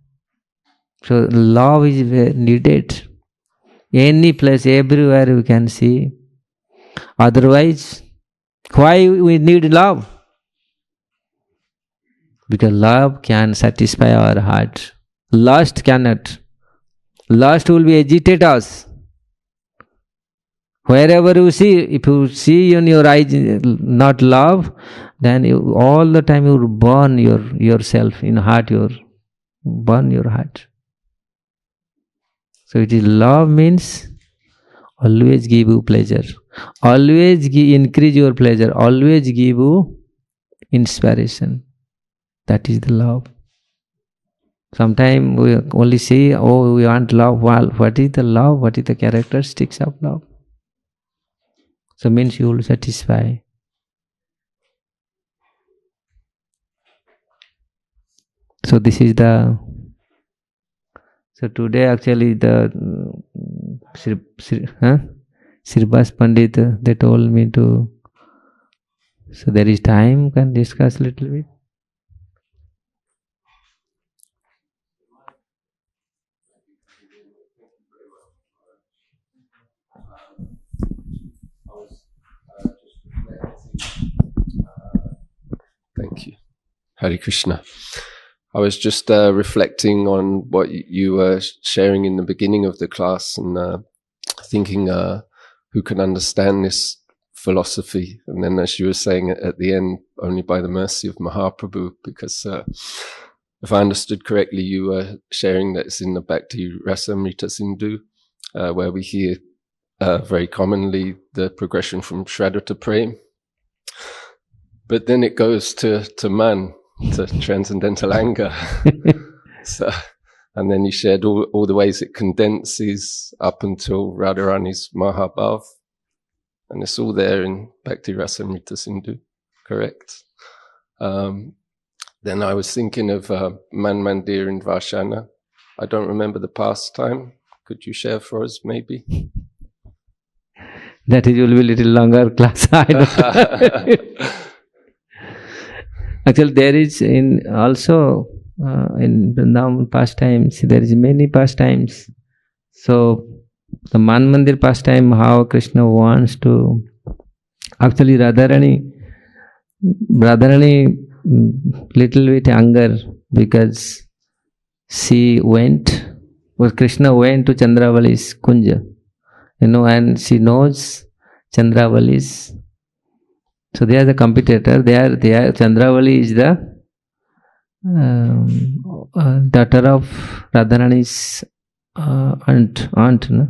So love is needed. Any place, everywhere you can see. Otherwise, why we need love? Because love can satisfy our heart. Lust cannot. Lust will be agitate us. Wherever you see, if you see in your eyes not love, then you, all the time you burn yourself in heart, burn your heart. So it is love means always give you pleasure. Always increase your pleasure. Always give you inspiration. That is the love. Sometimes we only say, oh, we want love. Well, what is the love? What is the characteristics of love? So means you will satisfy. So this is the. So today actually the Srivas Pandit, they told me to. So there is time, can discuss a little bit. Thank you. Hare Krishna. I was just reflecting on what you were sharing in the beginning of the class and thinking who can understand this philosophy. And then as you were saying at the end, only by the mercy of Mahaprabhu, because if I understood correctly, you were sharing that it's in the Bhakti Rasamrita Sindhu, where we hear very commonly the progression from Shraddha to Prem. But then it goes to man, to transcendental anger. So, and then you shared all the ways it condenses up until Radharani's Mahabhav. And it's all there in Bhakti Rasamrita Sindhu, correct? Then I was thinking of Man Mandir in Varshana. I don't remember the pastime. Could you share for us, maybe? That will be a little longer class. I don't Actually, there is in also in Vrindavan pastimes, there is many pastimes. So, the Man Mandir pastime, how Krishna wants to... Actually, Radharani little bit anger because she went, well, Krishna went to Chandravali's Kunja, and she knows Chandravali's. So they are the competitor. They are Chandravali is the daughter of Radharani's aunt, no?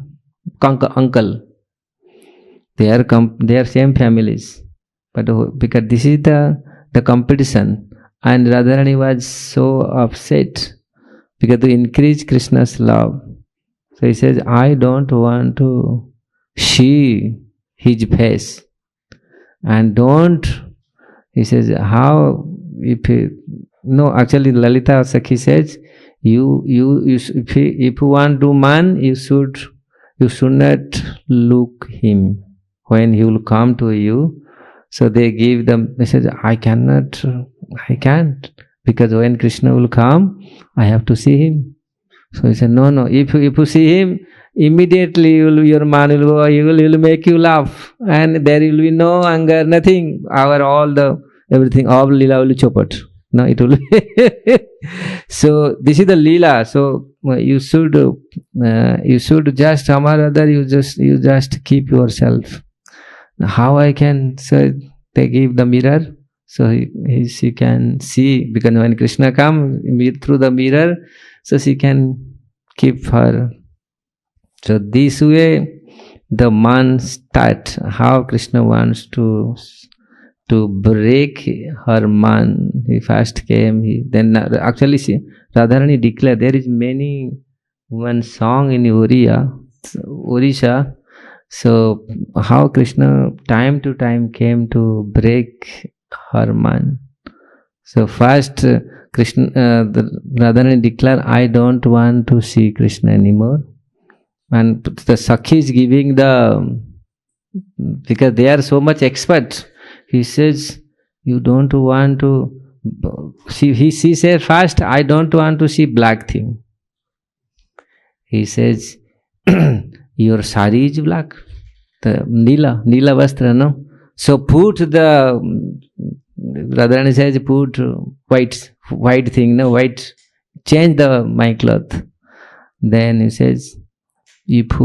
Uncle. They are same families, but because this is the competition, and Radharani was so upset because to increase Krishna's love. So he says, I don't want to see his face, and don't. He says, how if he, no? Actually, Lalita Sakhi says, if you want to man, you should not look him when he will come to you. So they give the message, I can't, because when Krishna will come, I have to see him. So he said, no, if you see him, immediately your man will go, he will make you laugh, and there will be no anger, nothing. Everything, all lila will chopat. No, it will be. So this is the lila. So you should just, Amar other, you just keep yourself. How I can? So they give the mirror, so she can see, because when Krishna comes through the mirror, so she can keep her. So this way, the man start how Krishna wants to break her man. He first came. Then actually, Radharani declared there is one song in Odisha. So how Krishna time to time came to break her man. So first Radharani declared, I don't want to see Krishna anymore. And the Sakhi is giving because they are so much expert. He says, you don't want to see, she said first, I don't want to see black thing. He says, your sari is black, the Nila Vastra, no? So put Radharani says, put white thing, no, white, change my cloth. Then he says, if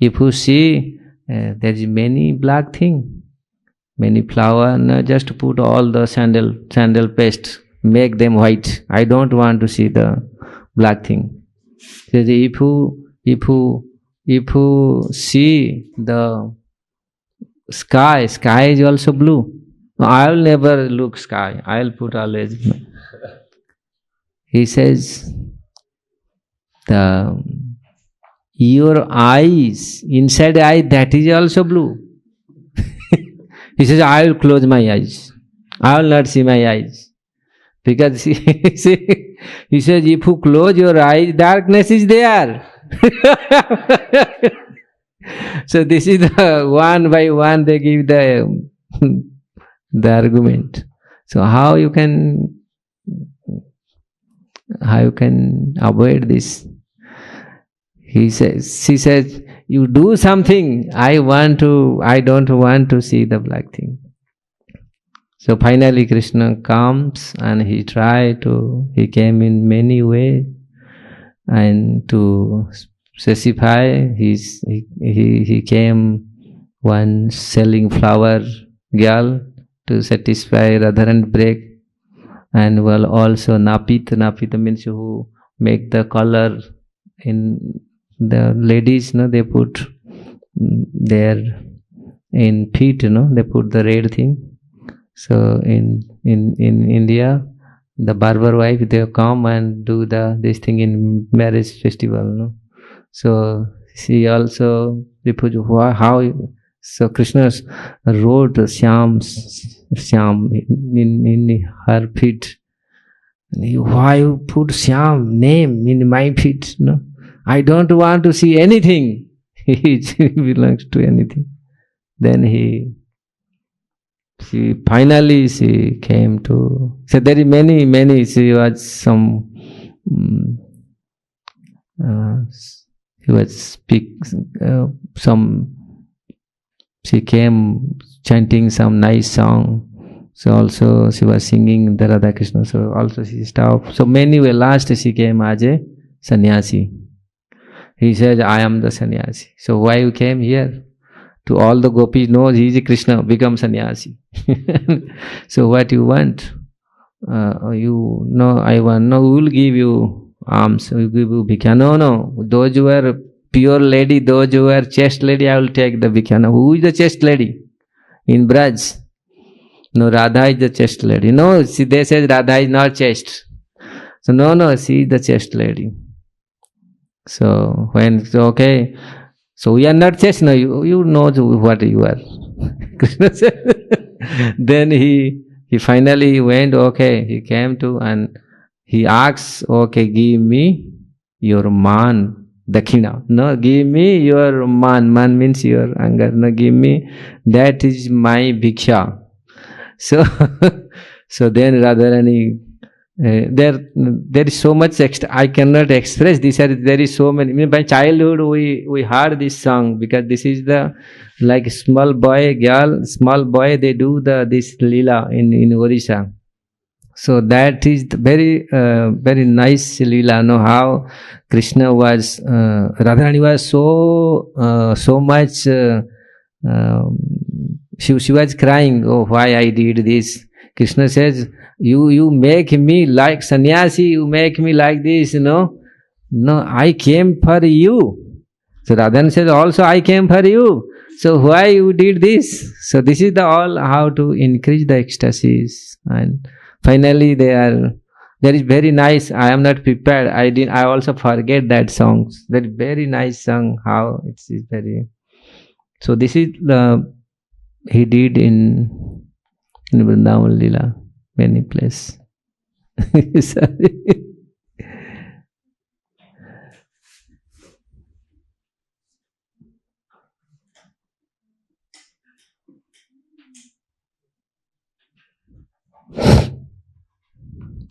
you see, there is many black thing, many flower, no, just put all the sandal paste, make them white. I don't want to see the black thing. If you see the sky is also blue. No, I will never look sky. I will put always. He says, your eyes, inside the eye, that is also blue. He says, I will close my eyes. I will not see my eyes. Because he says, if you close your eyes, darkness is there. So this is the one by one they give the argument. So how you can avoid this? She says, you do something. I don't want to see the black thing. So finally Krishna comes and he came in many ways, and to specify, he came one selling flower girl to satisfy Radharani break, and also Napita means who make the color in the ladies, they put their in feet, they put the red thing. So in India, the barber wife, they come and do this thing in marriage festival. So she also reproached how. So Krishna wrote Shyam in her feet. Why you put Shyam name in my feet? No, I don't want to see anything. He belongs to anything. Then she finally came to. So there is many. She was some. He was speak some. She came chanting some nice song. So also she was singing the Radha Krishna. So also she stopped. So many were last she came as a sannyasi. He said, I am the sannyasi. So why you came here? To all the gopis know he is Krishna, become sannyasi. So what you want? You know, I want. No, we will give you alms. We will give you bhikya. No. Those who are pure lady, those who are chaste lady, I will take the bhikya. Now, who is the chaste lady? In Braj. No, Radha is the chaste lady. No, they say Radha is not chaste. So no, she is the chaste lady. So when okay, so we are not chaste. No, you know what you are. Krishna said. Then he finally went. Okay, he came to and he asked. Okay, give me your man. Dakshina. No, give me your man. Man means your anger. No, give me. That is my bhiksha. So then Radharani, there is so much I cannot express this. There is so many. By childhood we heard this song because this is the like small boy, they do this lila in Odisha. So that is the very nice lila. Know how Krishna was, Radharani was so much. She was crying. Oh, why I did this? Krishna says, you make me like sannyasi. You make me like this. No, I came for you. So Radharani says, also I came for you. So why you did this? So this is the all how to increase the ecstasies. And finally there is very nice. I am not prepared. I also forget that songs. That very nice song. How it is very. So this is he did in Vrindavan Lila, many places. Sorry.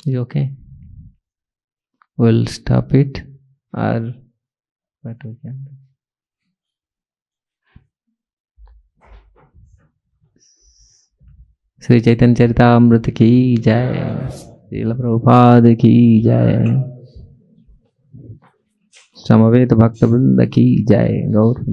You okay? We'll stop it or what we can do. Shri Chaitanya Charitamrita की जय, श्रील प्रभुपाद की जय, समवेत भक्त वृंद की जय, गौर